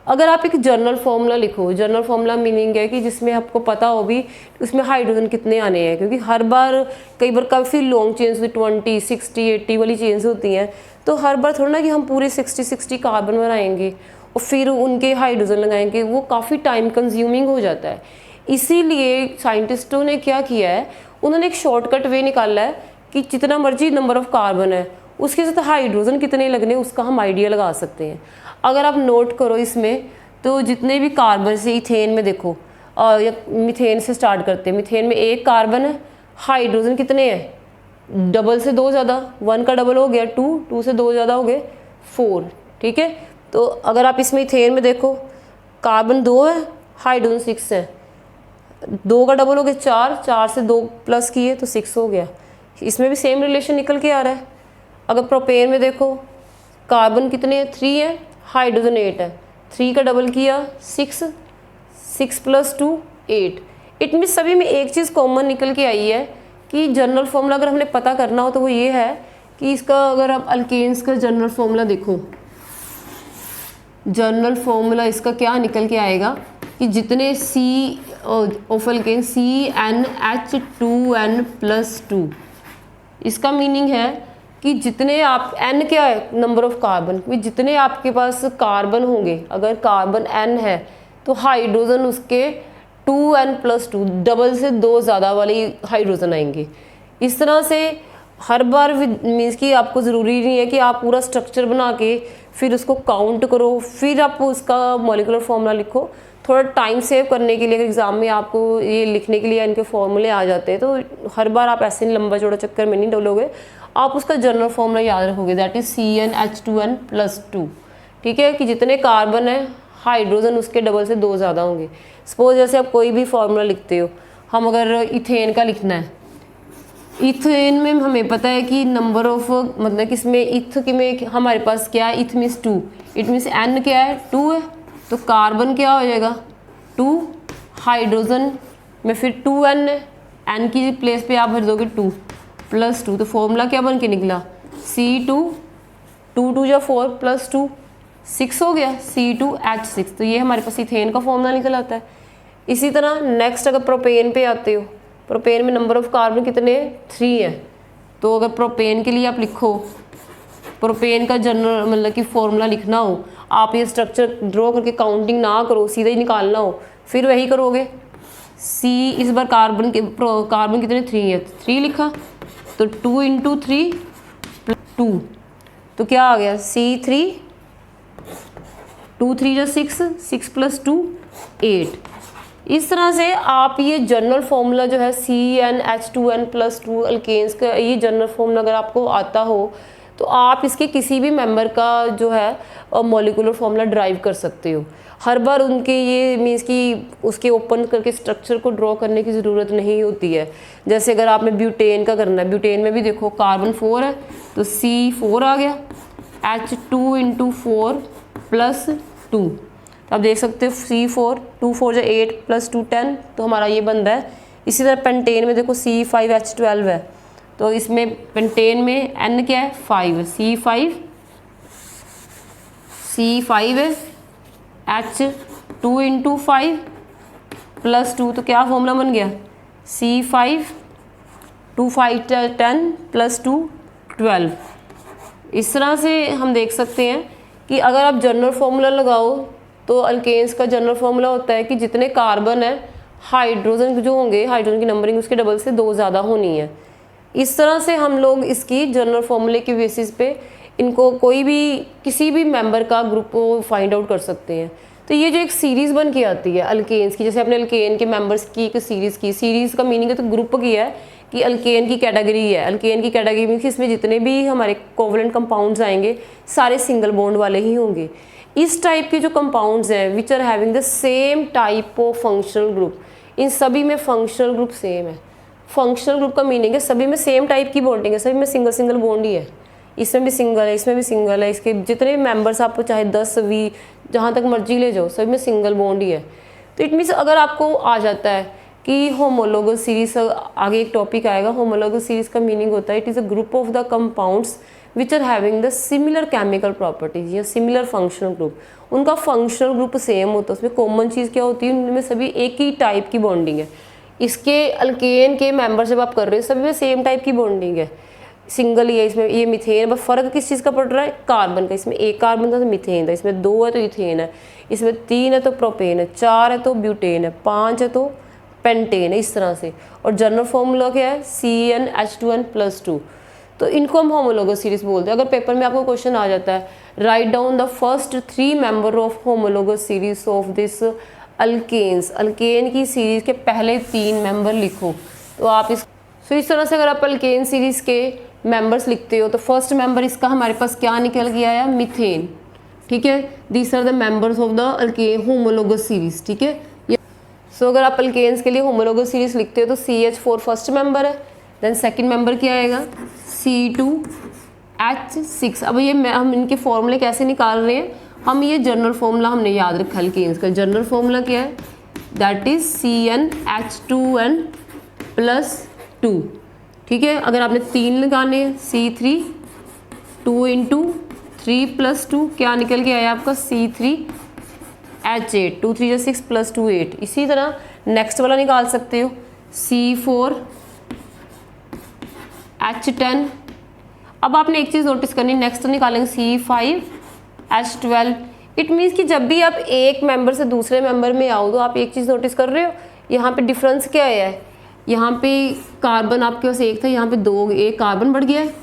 Speaker 1: अगर आप एक जर्नल फार्मूला लिखो, जर्नल फार्मूला मीनिंग है कि जिसमें आपको पता हो भी उसमें हाइड्रोजन कितने आने हैं, क्योंकि हर बार कई बार काफ़ी लॉन्ग चेन्स होती 20 60 80 वाली चेन्स होती हैं, तो हर बार थोड़ा ना कि हम पूरे 60 कार्बन बनाएंगे और फिर उनके हाइड्रोजन लगाएंगे, वो काफ़ी टाइम कंज्यूमिंग हो जाता है। इसीलिए साइंटिस्टों ने क्या किया है, उन्होंने एक शॉर्टकट वे निकाला है कि जितना मर्जी नंबर ऑफ कार्बन है उसके साथ हाइड्रोजन कितने लगने उसका हम आइडिया लगा सकते हैं। अगर आप नोट करो इसमें तो जितने भी कार्बन से इथेन में देखो या मिथेन से स्टार्ट करते हैं, मिथेन में 1 कार्बन है, हाइड्रोजन कितने हैं, डबल से 2 ज़्यादा, 1 का डबल हो गया 2, 2 से 2 ज़्यादा हो गए 4, ठीक है। तो अगर आप इसमें इथेन में देखो कार्बन 2 है, हाइड्रोजन 6 है, 2 का डबल हो गया 4, 4 से 2 प्लस किए तो 6 हो गया। इसमें भी सेम रिलेशन निकल के आ रहा है। अगर प्रोपेन में देखो कार्बन कितने हैं, 3 है, हाइड्रोजन 8 है, 3 का डबल किया 6, 6 प्लस 2 8। इट मीन सभी में एक चीज़ कॉमन निकल के आई है कि जनरल फॉर्मूला अगर हमने पता करना हो तो वो ये है कि इसका अगर आप अल्केन्स का जनरल फॉर्मूला देखो, जनरल फॉर्मूला इसका क्या निकल के आएगा कि जितने सी ऑफ अल्केन CnH2n+2, इसका मीनिंग है कि जितने आप n क्या है नंबर ऑफ कार्बन, जितने आपके पास कार्बन होंगे, अगर कार्बन n है तो हाइड्रोजन उसके 2n+2 डबल से 2 ज़्यादा वाले हाइड्रोजन आएंगे। इस तरह से हर बार मीन्स कि आपको ज़रूरी नहीं है कि आप पूरा स्ट्रक्चर बना के फिर उसको काउंट करो फिर आप उसका मॉलिक्यूलर फॉर्मूला लिखो। थोड़ा टाइम सेव करने के लिए एग्ज़ाम में आपको ये लिखने के लिए इनके फॉर्मूले आ जाते हैं, तो हर बार आप ऐसे लंबा चौड़ा चक्कर में नहीं डलोगे, आप उसका जनरल फॉर्मूला याद रखोगे, दैट इज़ CnH2n+2, ठीक है, कि जितने कार्बन है हाइड्रोजन उसके डबल से 2 ज़्यादा होंगे। सपोज जैसे आप कोई भी फार्मूला लिखते हो, हम अगर इथेन का लिखना है, इथेन में हमें पता है कि नंबर ऑफ मतलब कि इसमें इथ की में हमारे पास क्या है, इथ मीन्स 2, इट मीन्स n क्या है 2 है, तो कार्बन क्या हो जाएगा 2, हाइड्रोजन में फिर 2n है, n की प्लेस पे आप भर दोगे 2 + 2, तो फॉर्मूला क्या बन के निकला C2, 2 2 या 4 + 2 6 हो गया C2H6, तो ये हमारे पास इथेन का फॉर्मूला निकल आता है। इसी तरह नेक्स्ट अगर प्रोपेन पे आते हो, प्रोपेन में नंबर ऑफ कार्बन कितने 3 है, तो अगर प्रोपेन के लिए आप लिखो, प्रोपेन का जनरल मतलब कि फॉर्मूला लिखना हो, आप ये स्ट्रक्चर ड्रॉ करके काउंटिंग ना करो, सीधा ही निकालना हो, फिर वही करोगे सी, इस बार कार्बन कितने 3 है, 3 लिखा, तो 2 इंटू 3 प्लस 2, तो क्या आ गया C3, 2 3 जो 6, 6 प्लस 2 8। इस तरह से आप ये जनरल फॉर्मूला जो है CnH2n प्लस 2 अल्केन्स का, ये जनरल फॉर्मूला अगर आपको आता हो तो आप इसके किसी भी मेंबर का जो है मॉलिक्यूलर फॉर्मूला ड्राइव कर सकते हो। हर बार उनके ये मीन्स कि उसके ओपन करके स्ट्रक्चर को ड्रॉ करने की ज़रूरत नहीं होती है। जैसे अगर आपने ब्यूटेन का करना है, ब्यूटेन में भी देखो कार्बन 4 है तो C4 आ गया, H2 इंटू 4 प्लस 2, तो आप देख सकते हो C4, 2 4 जो 8 प्लस 2 10, तो हमारा ये बनता है। इसी तरह पेंटेन में देखो C5H12 है, तो इसमें पेंटेन में N क्या है 5, C5 है, H2 इंटू 5 प्लस 2, तो क्या फॉर्मूला बन गया C5, 2 5 10 प्लस 2 12। इस तरह से हम देख सकते हैं कि अगर आप जनरल फॉर्मूला लगाओ तो अल्केन्स का जनरल फॉर्मूला होता है कि जितने कार्बन है, हाइड्रोजन जो होंगे, हाइड्रोजन की नंबरिंग उसके डबल से 2 ज़्यादा होनी है। इस तरह से हम लोग इसकी जनरल फॉर्मूले की बेसिस पे इनको कोई भी किसी भी मेंबर का ग्रुप को फाइंड आउट कर सकते हैं। तो ये जो एक सीरीज़ बन के आती है अल्केन्स की, जैसे अपने अल्केन के मेंबर्स की एक सीरीज़ की, सीरीज़ का मीनिंग है तो ग्रुप की है कि अल्केन की कैटेगरी है। अल्केन की कैटेगरी मीन्स इसमें जितने भी हमारे कोवलेंट कंपाउंड्स आएंगे सारे सिंगल बॉन्ड वाले ही होंगे। इस टाइप के जो कंपाउंड्स हैं which are having the same type of functional group, इन सभी में फंक्शनल ग्रुप सेम है। फंक्शनल ग्रुप का मीनिंग है सभी में सेम टाइप की बॉन्डिंग है, सभी में सिंगल सिंगल बॉन्ड ही है। इसमें भी सिंगल है, इसमें भी सिंगल है, इसके जितने मेंबर्स आपको चाहे 10 20 जहाँ तक मर्जी ले जाओ, सभी में सिंगल बॉन्ड ही है। तो इट मीन्स अगर आपको आ जाता है कि होमोलोगस सीरीज, आगे एक टॉपिक आएगा, होमोलोगस सीरीज का मीनिंग होता है it is a group of the compounds which are having the similar chemical properties या सिमिलर फंक्शनल ग्रुप। उनका फंक्शनल ग्रुप सेम होता है, उसमें कॉमन चीज़ क्या होती है, उनमें सभी एक ही टाइप की बॉन्डिंग है। इसके अल्केन के मेंबर जब आप कर रहे हो सभी में सेम टाइप की बॉन्डिंग है, सिंगल ही है। इसमें ये मीथेन, बस फ़र्क किस चीज़ का पड़ रहा है, कार्बन का। इसमें एक कार्बन था तो मीथेन था, इसमें 2 है तो इथेन है, इसमें 3 है तो प्रोपेन है, 4 है तो ब्यूटेन है, 5 है तो पेंटेन है, इस तरह से। और जनरल फॉर्मूला क्या है CnH2n प्लस 2। तो इनको हम होमोलोगस सीरीज बोलते हैं। अगर पेपर में आपको क्वेश्चन आ जाता है write down the first 3 member of homologous series of this alkanes, alkane की सीरीज के पहले 3 मेंबर लिखो, तो आप इस तरह से अगर आप अल्केन सीरीज के मेंबर्स लिखते हो तो फर्स्ट मेंबर इसका हमारे पास क्या निकल गया है, मीथेन। ठीक है, these are the members of the alkane homologous series. ठीक है, सो अगर आप अल्केन्स के लिए होमोलोगस सीरीज लिखते हो तो CH4 फर्स्ट मेंबर है, देन सेकंड मेंबर क्या आएगा C2H6। अब ये हम इनके फॉर्मूले कैसे निकाल रहे हैं, हम ये जनरल फॉर्मूला हमने याद रखा अल्केन्स का। जनरल फॉर्मूला क्या है, दैट इज CnH2n प्लस 2। ठीक है, अगर आपने 3 लगाने C3, 2 इंटू 3 प्लस 2 क्या निकल के आया आपका C3H8, 2 3 6 प्लस 2 8। इसी तरह नेक्स्ट वाला निकाल सकते हो C4H10। अब आपने एक चीज़ नोटिस करनी, नेक्स्ट निकालेंगे C5H12। इट मीन्स कि जब भी आप एक मेंबर से दूसरे मेंबर में आओ तो आप एक चीज़ नोटिस कर रहे हो, यहाँ पे डिफरेंस क्या है, यहाँ पे कार्बन आपके पास 1 था, यहाँ पे 2, एक कार्बन बढ़ गया है,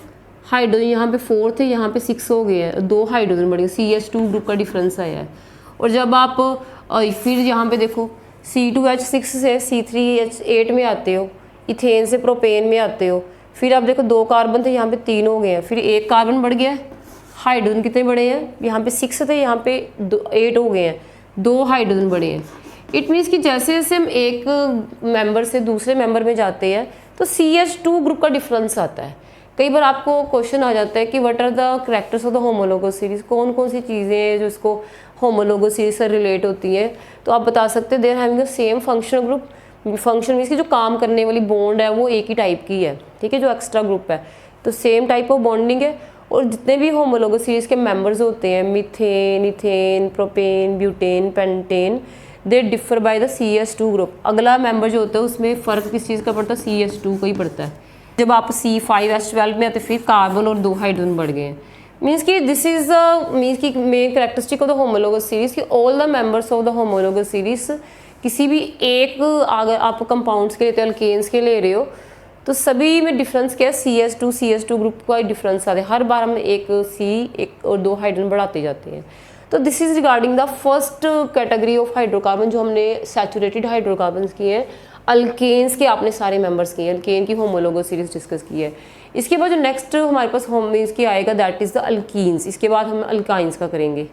Speaker 1: हाइड्रोजन यहाँ पे 4 थे, यहाँ पे 6 हो गए हैं, 2 हाइड्रोजन बढ़ गए, CH2 ग्रुप का डिफरेंस आया है। और जब आप फिर यहाँ पे देखो C2H6 से C3H8 में आते हो, इथेन से प्रोपेन में आते हो, फिर आप देखो 2 कार्बन थे, यहाँ पे 3 हो गए हैं, फिर एक कार्बन बढ़ गया, हाइड्रोजन कितने बड़े हैं, यहाँ पे 6 थे, यहाँ पे 8 हो गए हैं, 2 हाइड्रोजन बड़े हैं। इट मीन्स कि जैसे जैसे हम एक मेंबर से दूसरे मेंबर में जाते हैं तो CH2 ग्रुप का डिफरेंस आता है। कई बार आपको क्वेश्चन आ जाता है कि what are the characters of the homologous series, कौन कौन सी चीज़ें हैं जो इसको होमोलोगस सीरीज से रिलेट होती हैं, तो आप बता सकते हैं they're having the same functional group. Function means की जो काम करने वाली बॉन्ड है वो एक ही टाइप की है। ठीक है, जो एक्स्ट्रा ग्रुप है तो सेम टाइप ऑफ बॉन्डिंग है। और जितने भी होमोलोगस सीरीज के मेंबर्स होते हैं, methane, ethane, propane, butane, pentane, they differ by the CH2 group. अगला मेंबर जो होता है उसमें फ़र्क किस चीज़ का पड़ता है, CH2 का ही पड़ता है। जब आप C5H12 में आते फिर कार्बन और 2 हाइड्रोजन बढ़ गए हैं। मीन्स कि दिस इज द मीन्स की main characteristic of the homologous series कि all the members of the homologous series किसी भी एक अगर आप कंपाउंड्स के लेते हो, अल्केन्स के ले रहे हो, तो सभी में डिफरेंस क्या है, CS2 ग्रुप का डिफरेंस आता है। हर बार हम एक C एक और 2 हाइड्रोजन बढ़ाते जाते हैं। तो this is regarding the first category of hydrocarbon जो हमने सैचुरेटेड हाइड्रोकार्बन किए हैं। अल्केन्स के आपने सारे मेंबर्स किए हैं, अल्केन की होमोलोगस सीरीज डिस्कस की है। इसके बाद जो नेक्स्ट हमारे पास होमोमीन्स की आएगा दैट इज द अल्कीन्स। इसके बाद हम अल्काइंस का करेंगे।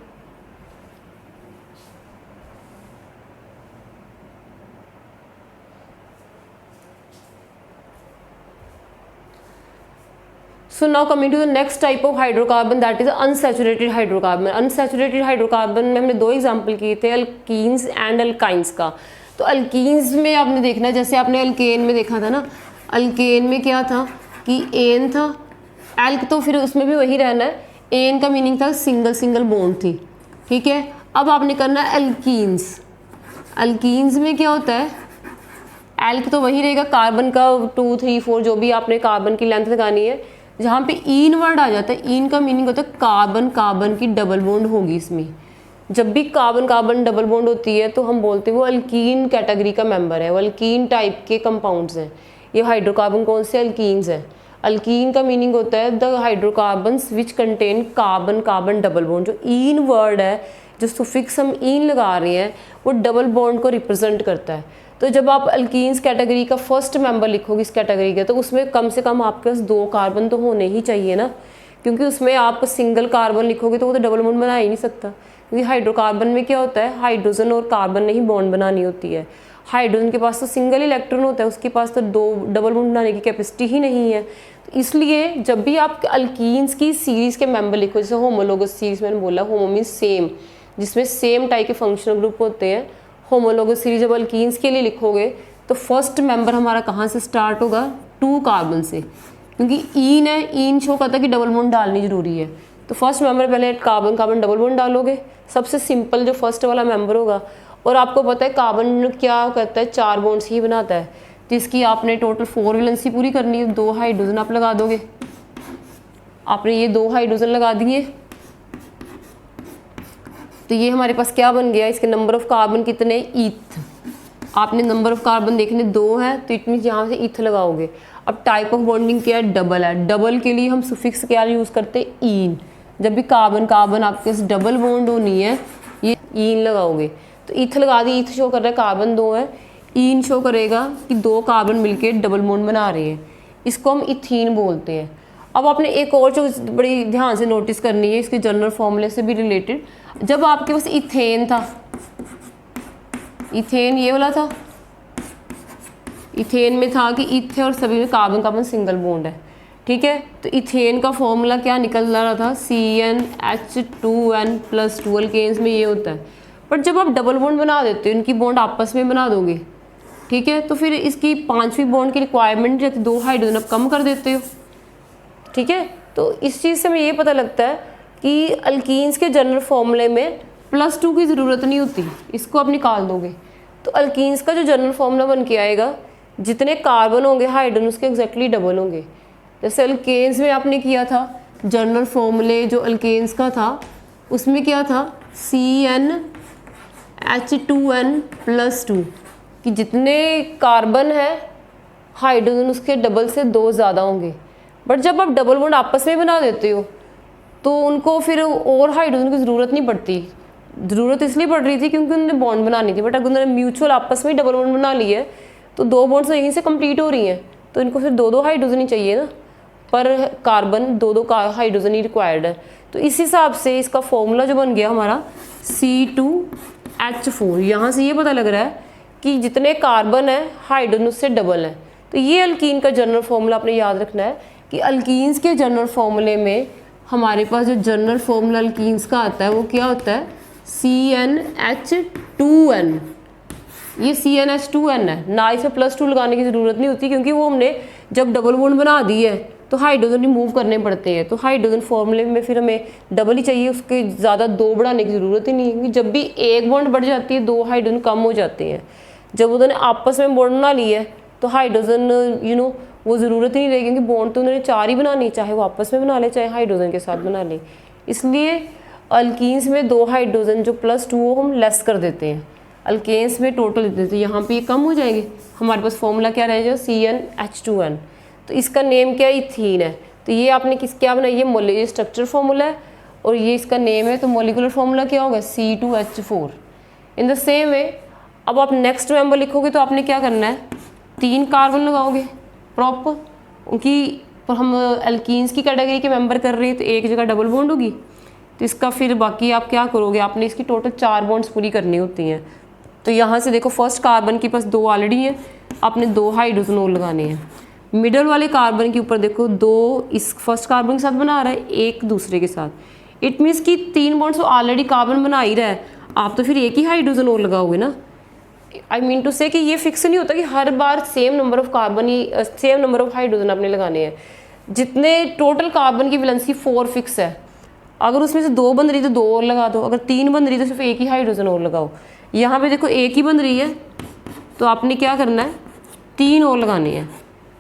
Speaker 1: So now coming to the next type of hydrocarbon that is unsaturated hydrocarbon. Unsaturated hydrocarbon में हमने 2 एग्जाम्पल किए थे, अल्कीन्स एंड अल्काइंस का। तो अल्कीन्स में आपने देखना है, जैसे आपने अल्केन में देखा था ना, अल्केन में क्या था कि एन था, एल्क तो फिर उसमें भी वही रहना है, एन का मीनिंग था सिंगल सिंगल बॉन्ड थी, ठीक है। अब आपने करना है अल्कीन्स। अल्कीन्स में क्या होता है, एल्क तो वही रहेगा, कार्बन का 2 3 4 जो भी आपने कार्बन की लेंथ लगानी है। जहाँ पे ईन वर्ड आ जाता है, ईन का मीनिंग होता है कार्बन कार्बन की डबल बॉन्ड होगी इसमें। जब भी कार्बन कार्बन डबल बॉन्ड होती है तो हम बोलते हैं वो अल्कीन कैटेगरी का मेंबर है, वो अल्कीन टाइप के कंपाउंड्स हैं। ये हाइड्रोकार्बन कौन से, अल्कीन्स हैं। अल्कीन का मीनिंग होता है the hydrocarbons which contain carbon carbon double bond. जो ईन वर्ड है, जो सुफिक्स हम ईन लगा रहे हैं, वो डबल बॉन्ड को रिप्रेजेंट करता है। तो जब आप अल्कीन्स कैटेगरी का फर्स्ट मेंबर लिखोगे इस कैटेगरी के, तो उसमें कम से कम आपके पास 2 कार्बन तो होने ही चाहिए ना, क्योंकि उसमें आप सिंगल कार्बन लिखोगे तो वो तो डबल बॉन्ड बना ही नहीं सकता। क्योंकि हाइड्रोकार्बन में क्या होता है, हाइड्रोजन और कार्बन ने ही बॉन्ड बनानी होती है। हाइड्रोजन के पास तो सिंगल इलेक्ट्रॉन होता है, उसके पास तो 2 डबल बॉन्ड बनाने की कैपेसिटी ही नहीं है। तो इसलिए जब भी आप अल्कीन्स की सीरीज़ के मेंबर लिखो, जैसे होमोलोगस सीरीज मैंने बोला, होमो मीन्स सेम, जिसमें सेम टाइप के फंक्शनल ग्रुप होते हैं। होमोलोगस सीरीज जब अल्कीन्स के लिए लिखोगे तो फर्स्ट मेंबर हमारा कहाँ से स्टार्ट होगा, 2 कार्बन से, क्योंकि ईन है, ईन शो करता है कि डबल बॉन्ड डालनी जरूरी है। तो फर्स्ट मेंबर पहले कार्बन कार्बन डबल बॉन्ड डालोगे, सबसे सिंपल जो फर्स्ट वाला मेंबर होगा। और आपको पता है कार्बन क्या करता है, 4 बॉन्ड्स ही बनाता है, तो इसकी आपने टोटल 4 वैलेंसी पूरी करनी है। 2 हाइड्रोजन आप लगा दोगे, आपने ये 2 हाइड्रोजन लगा दिए, तो ये हमारे पास क्या बन गया, इसके नंबर ऑफ कार्बन कितने, ईथ। आपने नंबर ऑफ कार्बन देखने 2 है, तो इट मीन्स यहाँ से ईथ लगाओगे। अब टाइप ऑफ बॉन्डिंग क्या है, डबल है। डबल के लिए हम सुफिक्स क्या यूज़ करते हैं, ईन। जब भी कार्बन कार्बन आपके पास डबल बॉन्ड होनी है, ये ईन लगाओगे। तो ईथ लगा दी, ईथ शो कर रहा है कार्बन 2 है, ईन शो करेगा कि 2 कार्बन मिलके डबल बॉन्ड बना रहे हैं, इसको हम इथीन बोलते हैं। अब आपने एक और चीज़ बड़ी ध्यान से नोटिस करनी है, इसके जनरल फॉर्मूले से भी रिलेटेड। जब आपके पास इथेन था, इथेन ये वाला था, इथेन में था कि ईथ है और सभी में कार्बन कार्बन सिंगल बॉन्ड है, ठीक है। तो इथेन का फॉर्मूला क्या निकल रहा था, CnH2n+2। अल्केन्स में ये होता है। बट जब आप डबल बॉन्ड बना देते हो, इनकी बॉन्ड आपस में बना दोगे, ठीक है, तो फिर इसकी 5वीं बॉन्ड की रिक्वायरमेंट रहती है, 2 हाइड्रोजन आप कम कर देते हो, ठीक है। तो इस चीज़ से हमें ये पता लगता है कि अल्कीन्स के जनरल फॉर्मूले में +2 की ज़रूरत नहीं होती, इसको आप निकाल दोगे। तो अल्कीन्स का जो जनरल फॉर्मूला बन के आएगा, जितने कार्बन होंगे हाइड्रोजन उसके एग्जैक्टली डबल होंगे। जैसे अल्केन्स में आपने किया था जनरल फॉर्मूले, जो अल्केन्स का था उसमें क्या था, CnH2n+2, कि जितने कार्बन है हाइड्रोजन उसके डबल से 2 ज़्यादा होंगे। बट जब आप डबल बॉन्ड आपस में बना देते हो तो उनको फिर और हाइड्रोजन की ज़रूरत नहीं पड़ती। ज़रूरत इसलिए पड़ रही थी क्योंकि उन्होंने बॉन्ड बनानी थी, बट अगर उन्होंने म्यूचुअल आपस में डबल बॉन्ड बना ली है तो 2 बॉन्ड्स यहीं से कंप्लीट हो रही हैं, तो इनको फिर 2 हाइड्रोजन ही चाहिए ना, पर कार्बन 2 हाइड्रोजन ही रिक्वायर्ड है। तो इस हिसाब से इसका फॉर्मूला जो बन गया हमारा C2H4। यहाँ से ये पता लग रहा है कि जितने कार्बन है हाइड्रोजन उससे डबल है। तो ये अल्कीन का जनरल फॉर्मूला आपने याद रखना है कि अल्कीन्स के जनरल फॉर्मूले में हमारे पास जो जनरल फॉर्मूला अल्कीन्स का आता है वो क्या होता है, CnH2n। ये CnH2n है ना, इसमें +2 लगाने की ज़रूरत नहीं होती, क्योंकि वो हमने जब डबल बॉन्ड बना दी है तो हाइड्रोजन रिमूव करने पड़ते हैं। तो हाइड्रोजन फॉर्मूले में फिर हमें डबल ही चाहिए, उसके ज़्यादा 2 बढ़ाने की ज़रूरत ही नहीं है, क्योंकि जब भी एक बॉन्ड बढ़ जाती है 2 हाइड्रोजन कम हो जाते हैं। जब उन्होंने आपस में बॉन्ड बना ली है तो हाइड्रोजन वो ज़रूरत ही नहीं रहेगी, क्योंकि बॉन्ड तो उन्होंने 4 ही बनानी, चाहे वो आपस में बना ले चाहे हाइड्रोजन के साथ बना ले। इसलिए अल्कीन्स में 2 हाइड्रोजन जो +2 वो हम लेस कर देते हैं। अल्केन्स में टोटल इतने, तो यहाँ पे ये कम हो जाएंगे, हमारे पास फॉर्मूला क्या रहेगा CnH2n। तो इसका नेम क्या है, इथीन है। तो ये आपने क्या बनाई है, ये स्ट्रक्चर फॉर्मूला है और ये इसका नेम है, तो मोलिकुलर फॉर्मूला क्या होगा C2H4। इन द सेम वे अब आप नेक्स्ट मेंबर लिखोगे तो आपने क्या करना है, 3 कार्बन लगाओगे प्रॉपर, उनकी पर हम एल्कीन्स की कैटेगरी के मेंबर कर रहे हैं तो एक जगह डबल बॉन्ड होगी, तो इसका फिर बाकी आप क्या करोगे, आपने इसकी टोटल 4 बॉन्ड्स पूरी करनी होती हैं। तो यहाँ से देखो फर्स्ट कार्बन के पास 2 ऑलरेडी हैं, आपने 2 हाइड्रोजन और लगाने हैं। मिडल वाले कार्बन के ऊपर देखो 2 इस फर्स्ट कार्बन के साथ बना रहा है, एक दूसरे के साथ। इट मीन्स कि 3 बॉन्ड्स ऑलरेडी कार्बन बना ही रहा है, आप तो फिर एक ही हाइड्रोजन और लगाओगे ना। आई मीन टू से कि ये फिक्स नहीं होता कि हर बार सेम नंबर ऑफ कार्बन ही सेम नंबर ऑफ हाइड्रोजन आपने लगाने हैं। जितने टोटल कार्बन की वैलेंसी 4 फिक्स है, अगर उसमें से 2 बन रही तो 2 और लगा दो, अगर 3 बन रही तो सिर्फ एक ही हाइड्रोजन और लगाओ। यहाँ पे देखो एक ही बन रही है तो आपने क्या करना है, 3 और लगाने हैं,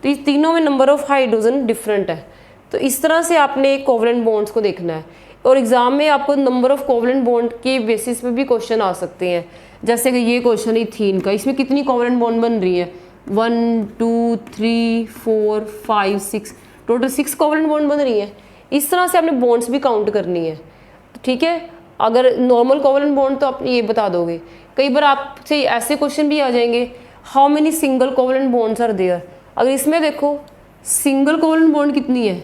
Speaker 1: तो इस तीनों में नंबर ऑफ हाइड्रोजन डिफरेंट है। तो इस तरह से आपने कोवलेंट बॉन्ड्स को देखना है और एग्जाम में आपको नंबर ऑफ कोवलेंट बॉन्ड के बेसिस पे भी क्वेश्चन आ सकते हैं। जैसे कि ये क्वेश्चन है इथीन का, इसमें कितनी कोवलेंट बॉन्ड बन रही है, 1 2 3 4 5 6, टोटल 6 कोवलेंट बॉन्ड बन रही है। इस तरह से आपने बॉन्ड्स भी काउंट करनी है, ठीक है। अगर नॉर्मल कोवलेंट बॉन्ड तो आप ये बता दोगे। कई बार आपसे ऐसे क्वेश्चन भी आ जाएंगे, how many single covalent bonds are there. अगर इसमें देखो सिंगल कोवलेंट बॉन्ड कितनी है,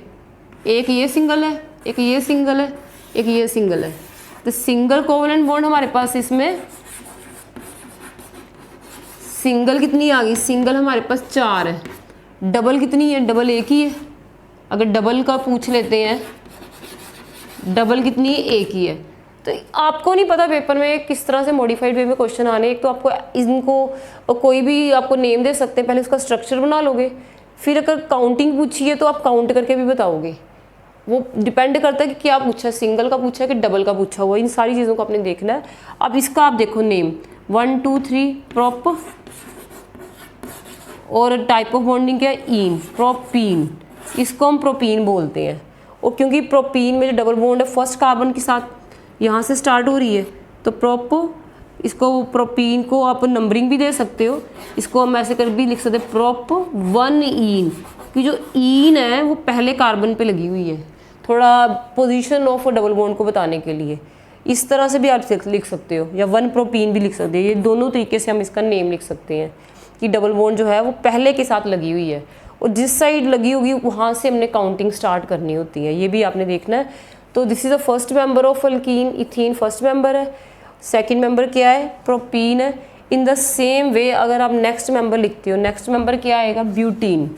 Speaker 1: एक ये सिंगल है, एक ये सिंगल है, एक ये सिंगल है। तो सिंगल कोवलेंट बॉन्ड हमारे पास इसमें सिंगल कितनी आ गई, सिंगल हमारे पास 4 है। डबल कितनी है, डबल एक ही है। अगर डबल का पूछ लेते हैं, डबल कितनी है, एक ही है। तो आपको नहीं पता पेपर में किस तरह से मॉडिफाइड वे में क्वेश्चन आने। एक तो आपको इनको कोई भी आपको नेम दे सकते हैं, पहले उसका स्ट्रक्चर बना लोगे, फिर अगर काउंटिंग पूछी है तो आप काउंट करके भी बताओगे। वो डिपेंड करता है कि क्या पूछा है, सिंगल का पूछा है कि डबल का पूछा हुआ, इन सारी चीज़ों को आपने देखना है। अब इसका आप देखो नेम 1 2 3 प्रोप, और टाइप ऑफ बॉन्डिंग क्या है, ईन, प्रोपीन, इसको हम प्रोपीन बोलते हैं। और क्योंकि प्रोपीन में जो डबल बॉन्ड है फर्स्ट कार्बन के साथ यहाँ से स्टार्ट हो रही है, तो प्रोपो, इसको प्रोपीन को आप नंबरिंग भी दे सकते हो, इसको हम ऐसे कर भी लिख सकते हैं प्रोप 1 ईन, कि जो ईन है वो पहले कार्बन पे लगी हुई है, थोड़ा पोजीशन ऑफ डबल बॉन्ड को बताने के लिए। इस तरह से भी आप लिख सकते हो, या 1 प्रोपीन भी लिख सकते हो। ये दोनों तरीके से हम इसका नेम लिख सकते हैं कि डबल बॉन्ड जो है वो पहले के साथ लगी हुई है, और जिस साइड लगी होगी वहाँ से हमने काउंटिंग स्टार्ट करनी होती है, ये भी आपने देखना है। तो this is the first member of alkyne, ethene first member है। सेकंड मेंबर क्या है, प्रोपीन है। इन द सेम वे अगर आप नेक्स्ट मेंबर लिखते हो, नेक्स्ट मेंबर क्या आएगा, ब्यूटीन।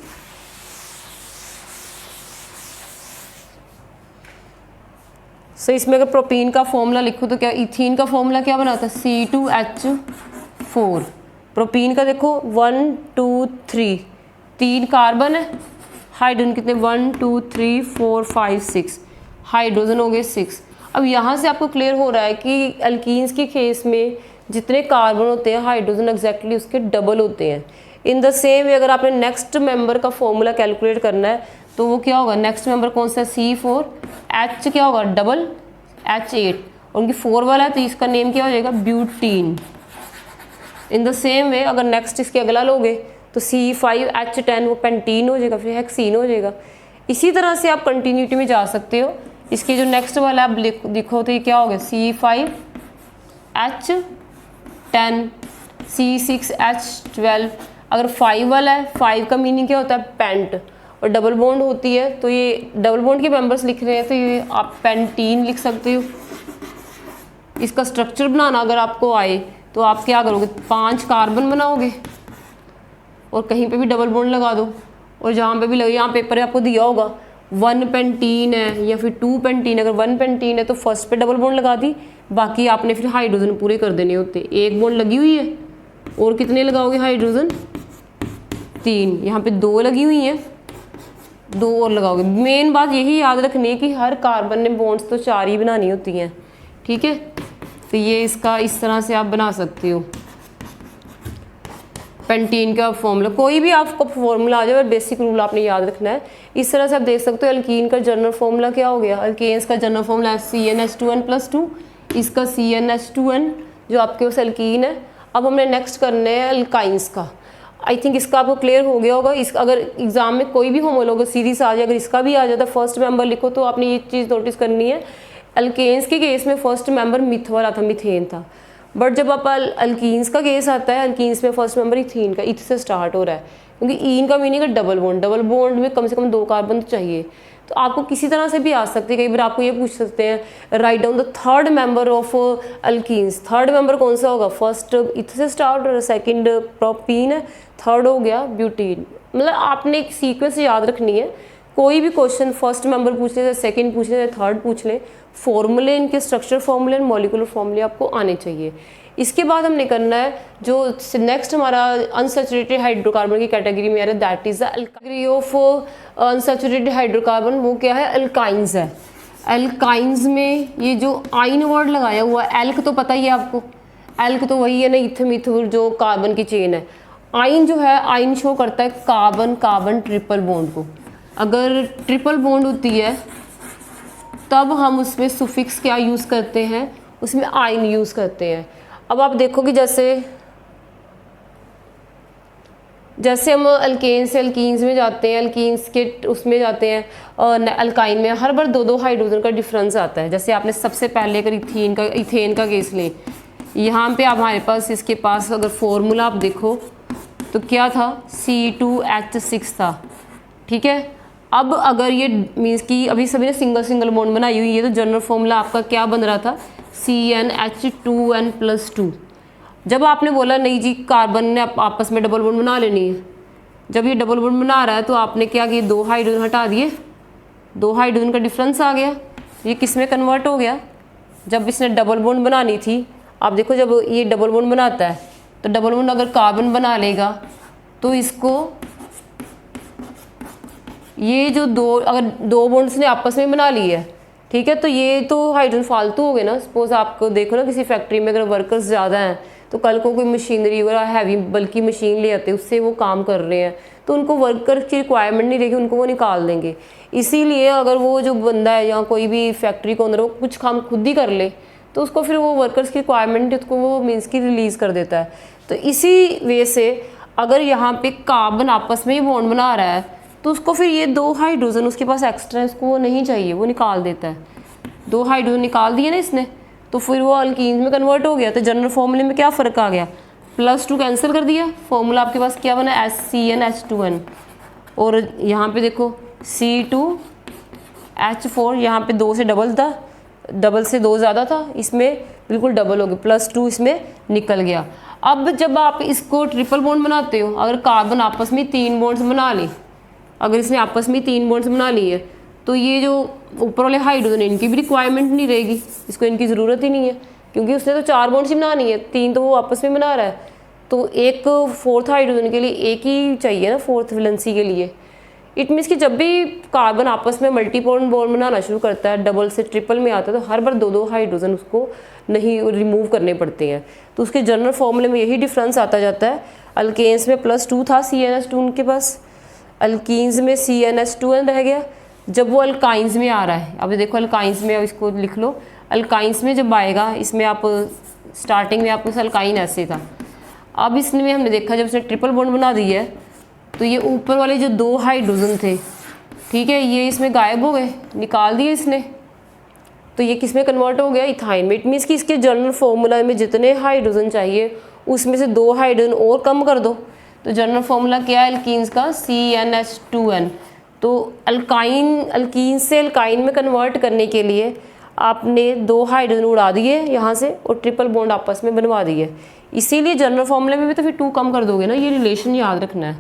Speaker 1: सो इसमें अगर प्रोपीन का फॉर्मूला लिखो तो क्या, इथीन का फॉर्मूला क्या बनाता है, C2H4। प्रोपीन का देखो 1 2 3, 3 कार्बन है, हाइड्रोजन कितने 1 2 3 4 5 6, हाइड्रोजन हो गए 6। अब यहाँ से आपको क्लियर हो रहा है कि अल्कीन्स के केस में जितने कार्बन होते हैं हाइड्रोजन एग्जैक्टली उसके डबल होते हैं। इन द सेम वे अगर आपने नेक्स्ट मेंबर का फॉर्मूला कैलकुलेट करना है तो वो क्या होगा, नेक्स्ट मेंबर कौन सा है, C4, H क्या होगा, डबल H8, और उनकी 4 वाला है तो इसका नेम क्या हो जाएगा, butene. In the same way अगर नेक्स्ट इसके अगला लोगे तो C5H10 वो पेंटीन हो जाएगा, फिर हेक्सीन हो जाएगा। इसी तरह से आप कंटिन्यूटी में जा सकते हो। इसके जो नेक्स्ट वाला आप लिखो तो ये क्या हो गया, C5H10, C6H12। अगर 5 वाला है, 5 का मीनिंग क्या होता है, पेंट, और डबल बॉन्ड होती है तो ये डबल बॉन्ड के मेंबर्स लिख रहे हैं तो ये आप पेंटीन लिख सकते हो। इसका स्ट्रक्चर बनाना अगर आपको आए तो आप क्या करोगे, 5 कार्बन बनाओगे और कहीं पे भी डबल बॉन्ड लगा दो, और जहाँ पे भी लगे, यहाँ पेपर में आपको दिया होगा 1 पेंटीन है या फिर 2 पेंटीन। अगर 1 पेंटीन है तो फर्स्ट पे डबल बॉन्ड लगा दी, बाकी आपने फिर हाइड्रोजन पूरे कर देने होते। एक बॉन्ड लगी हुई है और कितने लगाओगे हाइड्रोजन, 3, यहाँ पे 2 लगी हुई हैं, 2 और लगाओगे। मेन बात यही याद रखनी है कि हर कार्बन ने बॉन्ड्स तो 4 ही बनानी होती हैं, ठीक है। तो ये इसका इस तरह से आप बना सकते हो पेंटीन का फॉर्मूला। कोई भी आपको फॉर्मूला आ जाए, बेसिक रूल आपने याद रखना है। इस तरह से आप देख सकते हो अल्कीन का जनरल फॉर्मूला क्या हो गया, अल्केन्स का जनरल फॉर्मूला है CnH2n+2, इसका CnH2n जो आपके उस अल्कीन है। अब हमने नेक्स्ट करना है अल्काइंस का। आई थिंक इसका आपको क्लियर हो गया होगा। इस अगर एग्जाम में कोई भी होमोलोगस सीरीज आ जाए, अगर इसका भी आ जाता फर्स्ट मेंबर लिखो, तो आपने ये चीज़ नोटिस करनी है, अल्केन्स के केस में फर्स्ट मेंबर मिथ वाला था, मीथेन था। बट जब आप अल्कीन्स का केस आता है, अल्कीन्स में फर्स्ट मेंबर इथीन का, इथ से स्टार्ट हो रहा है, क्योंकि ईन का मीनिंग है डबल बॉन्ड, डबल बॉन्ड में कम से कम 2 कार्बन तो चाहिए। तो आपको किसी तरह से भी आ सकती है, कई बार आपको ये पूछ सकते हैं right down the third member of alkenes. Third member कौन सा होगा? फर्स्ट इथ से स्टार्ट और सेकंड प्रोपीन है, थर्ड हो गया ब्यूटीन। मतलब आपने एक सीक्वेंस याद रखनी है। कोई भी क्वेश्चन फर्स्ट मेंबर पूछ ले, सेकंड पूछ ले, थर्ड पूछ ले, फॉर्मूले इनके स्ट्रक्चर फॉर्मूले एंड मॉलिक्यूलर फॉर्मूले आपको आने चाहिए। इसके बाद हमने करना है जो नेक्स्ट हमारा अनसैचुरेटेड हाइड्रोकार्बन की कैटेगरी में आ रहा है, that is the category of unsaturated hydrocarbon. वो क्या है? अल्काइंस है। अल्काइंस में ये जो आइन वर्ड लगाया हुआ है, एल्क तो पता ही है आपको, एल्क तो वही है ना, इथ मिथ जो कार्बन की चेन है। आइन जो है, आइन शो करता है कार्बन कार्बन ट्रिपल बॉन्ड को। अगर ट्रिपल बॉन्ड होती है तब हम उसमें सुफिक्स क्या यूज़ करते हैं? उसमें आइन यूज़ करते हैं। अब आप देखो कि जैसे हम अल्केन से अल्कीन्स में जाते हैं, अल्कीन्स के उसमें जाते हैं, अल्काइन में हर बार 2-2 हाइड्रोजन का डिफरेंस आता है। जैसे आपने सबसे पहले अगर इथेन का केस लें, यहाँ पे हमारे पास इसके पास अगर फॉर्मूला आप देखो तो क्या था? C2H6 था, ठीक है। अब अगर ये मीन्स कि अभी सभी ने सिंगल सिंगल बॉन्ड बनाई हुई है, तो जनरल फॉर्मूला आपका क्या बन रहा था? CnH2n+2। जब आपने बोला नहीं जी कार्बन ने आपस में डबल बॉन्ड बना लेनी है, जब ये डबल बॉन्ड बना रहा है तो आपने क्या किया? 2 हाइड्रोजन हटा दिए, 2 हाइड्रोजन का डिफरेंस आ गया। ये किस में कन्वर्ट हो गया? जब इसने डबल बॉन्ड बनानी थी, आप देखो जब ये डबल बॉन्ड बनाता है तो डबल बॉन्ड अगर कार्बन बना लेगा तो इसको ये जो अगर 2 बॉन्ड्स ने आपस में बना ली है, ठीक है, तो ये तो हाइड्रोजन फालतू हो गए ना। सपोज आपको देखो ना किसी फैक्ट्री में अगर वर्कर्स ज़्यादा हैं तो कल को कोई मशीनरी वगैरह हैवी बल्कि मशीन ले आते, उससे वो काम कर रहे हैं, तो उनको वर्कर की रिक्वायरमेंट नहीं रहेगी, उनको वो निकाल देंगे। इसीलिए अगर वो जो बंदा है या कोई भी फैक्ट्री के अंदर वो कुछ काम खुद ही कर ले तो उसको फिर वो वर्कर्स की रिक्वायरमेंट उसको वो मीन्स की रिलीज़ कर देता है। तो इसी वे से अगर यहाँ पे कार्बन आपस में ही बॉन्ड बना रहा है तो उसको फिर ये 2 हाइड्रोजन उसके पास एक्स्ट्रा इसको वो नहीं चाहिए, वो निकाल देता है। 2 हाइड्रोजन निकाल दिए ना इसने, तो फिर वो अल्कीन में कन्वर्ट हो गया। तो जनरल फॉर्मूले में क्या फ़र्क आ गया? +2 कैंसिल कर दिया, फॉर्मूला आपके पास क्या बना? CnH2n। और यहाँ पे देखो C2H4, यहाँ पे 2 से डबल था, डबल से 2 ज़्यादा था, इसमें बिल्कुल डबल हो गया, +2 इसमें निकल गया। अब जब आप इसको ट्रिपल बॉन्ड बनाते हो, अगर कार्बन आपस में 3 बॉन्ड्स बना ले, अगर इसने आपस में 3 बॉन्ड्स बना लिए तो ये जो ऊपर वाले हाइड्रोजन इनकी भी रिक्वायरमेंट नहीं रहेगी, इसको इनकी ज़रूरत ही नहीं है, क्योंकि उसने तो 4 बॉन्ड्स ही बनानी है, 3 तो वो आपस में बना रहा है। तो एक 4th हाइड्रोजन के लिए एक ही चाहिए ना 4th वैलेंसी के लिए। इट मीन्स कि जब भी कार्बन आपस में मल्टीपल बॉन्ड बनाना शुरू करता है, डबल से ट्रिपल में आता है, तो हर बार 2-2 हाइड्रोजन उसको नहीं रिमूव करने पड़ते हैं। तो उसके जनरल फॉर्मूले में यही डिफरेंस आता जाता है। अल्केन्स में +2 था CnH2 उनके पास, अल्कीन्स में CnH2n रह गया। जब वो अल्काइंस में आ रहा है, अब देखो अल्काइंस में, अब इसको लिख लो, अल्काइंस में जब आएगा, इसमें आप स्टार्टिंग में आपको अल्काइन ऐसे था, अब इसमें हमने देखा जब इसने ट्रिपल बॉन्ड बना दी है तो ये ऊपर वाले जो 2 हाइड्रोजन थे, ठीक है, ये इसमें गायब हो गए, निकाल दिए इसने, तो ये किस में कन्वर्ट हो गया? इथाइन में। इट मीन्स कि इसके जनरल फॉर्मूला में जितने हाइड्रोजन चाहिए उसमें से 2 हाइड्रोजन और कम कर दो। तो जनरल फॉर्मूला क्या है अल्कीन्स का? CnH2n। तो अल्कीन से अल्काइन में कन्वर्ट करने के लिए आपने 2 हाइड्रोजन उड़ा दिए यहाँ से और ट्रिपल बॉन्ड आपस में बनवा दिए। इसीलिए जनरल फॉर्मूले में भी तो फिर 2 कम कर दोगे ना। ये रिलेशन याद रखना है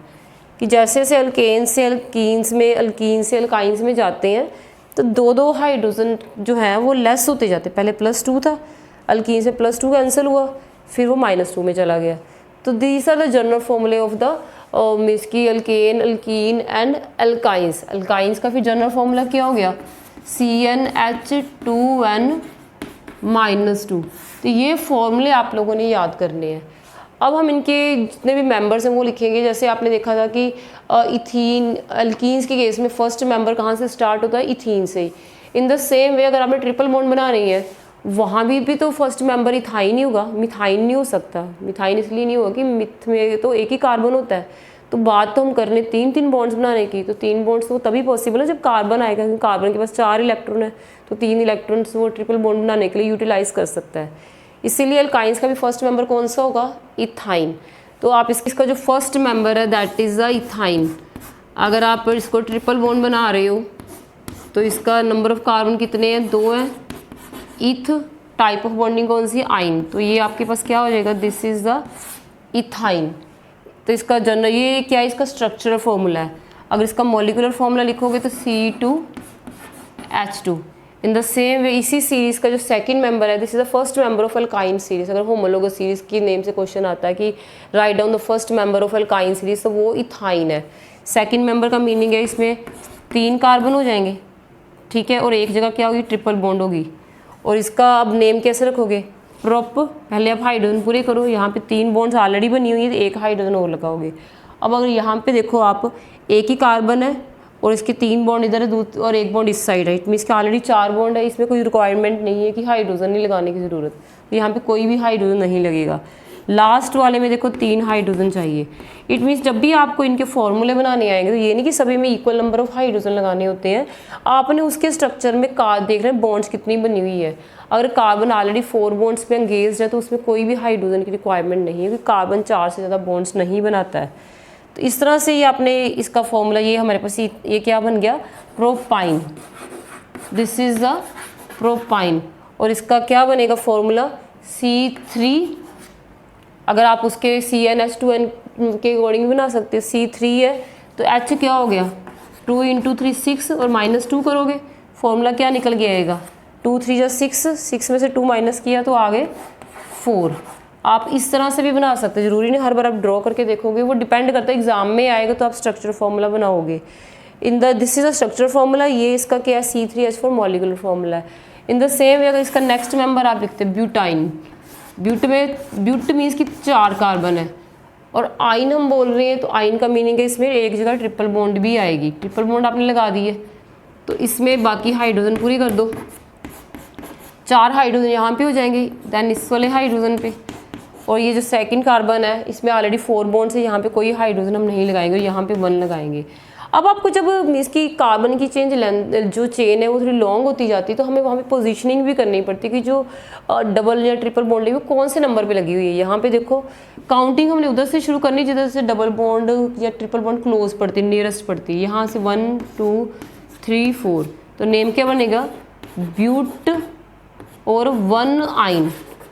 Speaker 1: कि जैसे जैसे अल्केन से अल्कीन्स में, अल्कीन से अल्काइंस में जाते हैं तो 2-2 हाइड्रोजन जो है वो लेस होते जाते। पहले +2 था, अल्कीन से +2 कैंसिल हुआ, फिर वो -2 में चला गया। तो these are the general formulae of the means की alkane, alkyne and alkynes. Alkynes का फिर जनरल फॉर्मूला क्या हो गया? CnH2n-2। तो ये फॉर्मूले आप लोगों ने याद करने हैं। अब हम इनके जितने भी मेंबर्स हैं वो लिखेंगे। जैसे आपने देखा था कि इथीन, अल्कीन्स के केस में फर्स्ट मेंबर कहाँ से स्टार्ट होता है? इथीन से ही। इन द सेम वे अगर आपने ट्रिपल बॉन्ड बना रही है वहाँ भी तो फर्स्ट मेंबर इथाइन ही होगा, मिथाइन नहीं हो सकता। मिथाइन इसलिए नहीं होगा कि मिथ में तो एक ही कार्बन होता है। तो बात तो हम कर रहे 3 बॉन्ड्स बनाने की, तो 3 बॉन्ड्स तो तभी पॉसिबल है जब कार्बन आएगा, क्योंकि कार्बन के पास 4 इलेक्ट्रॉन है, तो 3 इलेक्ट्रॉन्स वो ट्रिपल बॉन्ड बनाने के लिए यूटिलाइज कर सकता है। इसीलिए अल्काइंस का भी फर्स्ट मेंबर कौन सा होगा, इथाइन। तो आप इसका जो फर्स्ट मेंबर है दैट इज़ द इथाइन। अगर आप इसको ट्रिपल बॉन्ड बना रहे हो तो इसका नंबर ऑफ कार्बन कितने हैं, 2 हैं। इथ टाइप ऑफ बॉन्डिंग कौन सी, आइन। तो ये आपके पास क्या हो जाएगा, दिस इज द इथाइन। तो इसका जनरल ये क्या है, इसका स्ट्रक्चरल फॉर्मूला है। अगर इसका मॉलिकुलर फॉर्मूला लिखोगे तो C2H2। इन द सेम वे इसी सीरीज का जो सेकंड मेंबर है, this is the first member of alkyne series. अगर होमोलोगस सीरीज की नेम से क्वेश्चन आता है कि right down the first member of alkyne series, तो वो इथाइन है। सेकंड मेंबर का मीनिंग है इसमें 3 कार्बन हो जाएंगे, ठीक है, और एक जगह क्या होगी, ट्रिपल बॉन्ड होगी। और इसका अब नेम कैसे रखोगे, प्रोप। पहले आप हाइड्रोजन पूरे करो, यहाँ पे 3 बॉन्ड्स ऑलरेडी बनी हुई है, तो एक हाइड्रोजन और लगाओगे। अब अगर यहाँ पे देखो आप, एक ही कार्बन है और इसके 3 बॉन्ड इधर है और एक बॉन्ड इस साइड है, इट मीन्स कि ऑलरेडी 4 बॉन्ड है। इसमें कोई रिक्वायरमेंट नहीं है कि हाइड्रोजन नहीं लगाने की ज़रूरत, तो यहाँ पे कोई भी हाइड्रोजन नहीं लगेगा। लास्ट वाले में देखो 3 हाइड्रोजन चाहिए। इट मीन्स जब भी आपको इनके फॉर्मूले बनाने आएंगे तो ये नहीं कि सभी में इक्वल नंबर ऑफ हाइड्रोजन लगाने होते हैं, आपने उसके स्ट्रक्चर में देख रहे हैं बॉन्ड्स कितनी बनी हुई है। अगर कार्बन ऑलरेडी 4 बॉन्ड्स पे एंगेज्ड है तो उसमें कोई भी हाइड्रोजन की रिक्वायरमेंट नहीं है, क्योंकि कार्बन 4 से ज़्यादा बॉन्ड्स नहीं बनाता है। तो इस तरह से ये आपने इसका फॉर्मूला, ये हमारे पास ये क्या बन गया, propyne. This is the propyne. और इसका क्या बनेगा फॉर्मूला, C3। अगर आप उसके CnH2n के अकॉर्डिंग भी बना सकते हो, C3 है तो H क्या हो गया, 2 × 3 6 और -2 करोगे, फॉर्मूला क्या निकल के आएगा, 2 3 6, 6 में से 2 माइनस किया तो आगे 4। आप इस तरह से भी बना सकते हैं, जरूरी नहीं हर बार आप ड्रॉ करके देखोगे, वो डिपेंड करता है एग्जाम में आएगा तो आप स्ट्रक्चर फॉर्मूला बनाओगे। This is a structure formula, ये इसका क्या है, C3H4 मॉलिकुलर फॉर्मूला है। इन द सेम वे अगर इसका नेक्स्ट मेंबर आप लिखते हैं ब्यूटाइन। ब्यूट मीन्स कि 4 कार्बन है, और आइन हम बोल रहे हैं, तो आइन का मीनिंग है इसमें एक जगह ट्रिपल बॉन्ड भी आएगी। ट्रिपल बॉन्ड आपने लगा दी है तो इसमें बाकी हाइड्रोजन पूरी कर दो, 4 हाइड्रोजन यहाँ पे हो जाएंगे, देन इस वाले हाइड्रोजन पे। और ये जो सेकंड कार्बन है इसमें ऑलरेडी 4 बॉन्ड्स है, यहाँ पे कोई हाइड्रोजन हम नहीं लगाएंगे, यहाँ पे 1 लगाएंगे। अब आपको जब इसकी कार्बन की जो चेन है वो थोड़ी लॉन्ग होती जाती है, तो हमें वहाँ पे पोजीशनिंग भी करनी पड़ती है कि जो डबल या ट्रिपल बॉन्ड है वो कौन से नंबर पे लगी हुई है। यहाँ पे देखो काउंटिंग हमने उधर से शुरू करनी जिधर से डबल बॉन्ड या ट्रिपल बॉन्ड क्लोज पड़ती है, नियरेस्ट पड़ती है। यहाँ से 1 2 3 4, तो नेम क्या बनेगा, ब्यूट और 1 आइन।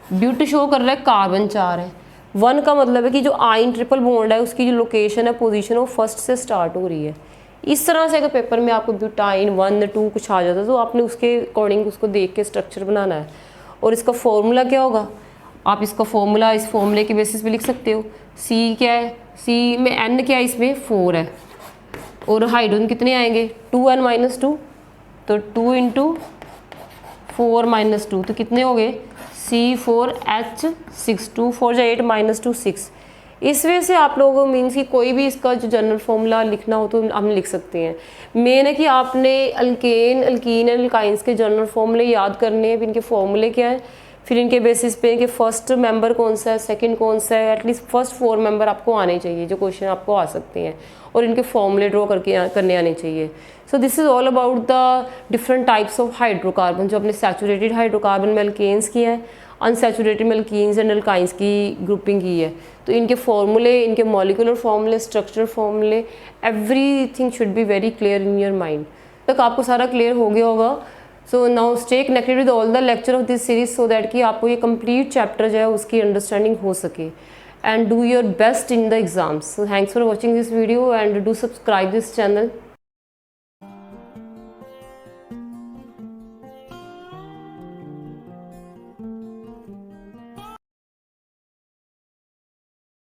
Speaker 1: ब्यूट शो कर रहा है कार्बन 4 है, 1 का मतलब है कि जो आइन ट्रिपल बॉन्ड है उसकी जो लोकेशन है, पोजीशन, वो फर्स्ट से स्टार्ट हो रही है। इस तरह से अगर पेपर में आपको ब्यूटाइन 1 2 कुछ आ जाता है तो आपने उसके अकॉर्डिंग उसको देख के स्ट्रक्चर बनाना है। और इसका फॉर्मूला क्या होगा, आप इसका फॉर्मूला इस फॉर्मूले के बेसिस पे लिख सकते हो। C क्या है, C में N क्या है, इसमें 4 है, और हाइड्रोजन कितने आएंगे, 2n - 2, तो 2 × 4 - 2 तो कितने हो गए, C4H6, 2 4 जा 8 -2 6। इस वजह से आप लोगों को मीन्स कि कोई भी इसका जो जनरल फॉर्मूला लिखना हो तो हम लिख सकते हैं। मेन है कि आपने अल्कीन एंड अल्काइंस के जनरल फॉर्मूले याद करने हैं, इनके फॉर्मूले क्या है, फिर इनके बेसिस पे इनके फर्स्ट मेंबर कौन सा है, सेकंड कौन सा है, एटलीस्ट फर्स्ट 4 मेंबर आपको आने चाहिए जो क्वेश्चन आपको आ सकते हैं, और इनके फॉर्मूले ड्रॉ करने आने चाहिए। So this is all about the different types of hydrocarbon, जो अपने सैचुरेटेड हाइड्रोकार्बन में अल्केन्स की है, अनसैचुरेटेड में अल्कीन्स एंड अल्काइंस की ग्रुपिंग की है। तो इनके फॉर्मूले, इनके मॉलिकुलर फॉर्मूले, स्ट्रक्चरल फॉर्मूले, everything should be very clear in your mind. तक आपको सारा क्लियर हो गया होगा। So now stay connected with all the lecture of this series so that कि आपको ये कंप्लीट चैप्टर जो है उसकी अंडरस्टैंडिंग हो सके, and do your best in the exams. So thanks for watching this video and do subscribe this channel.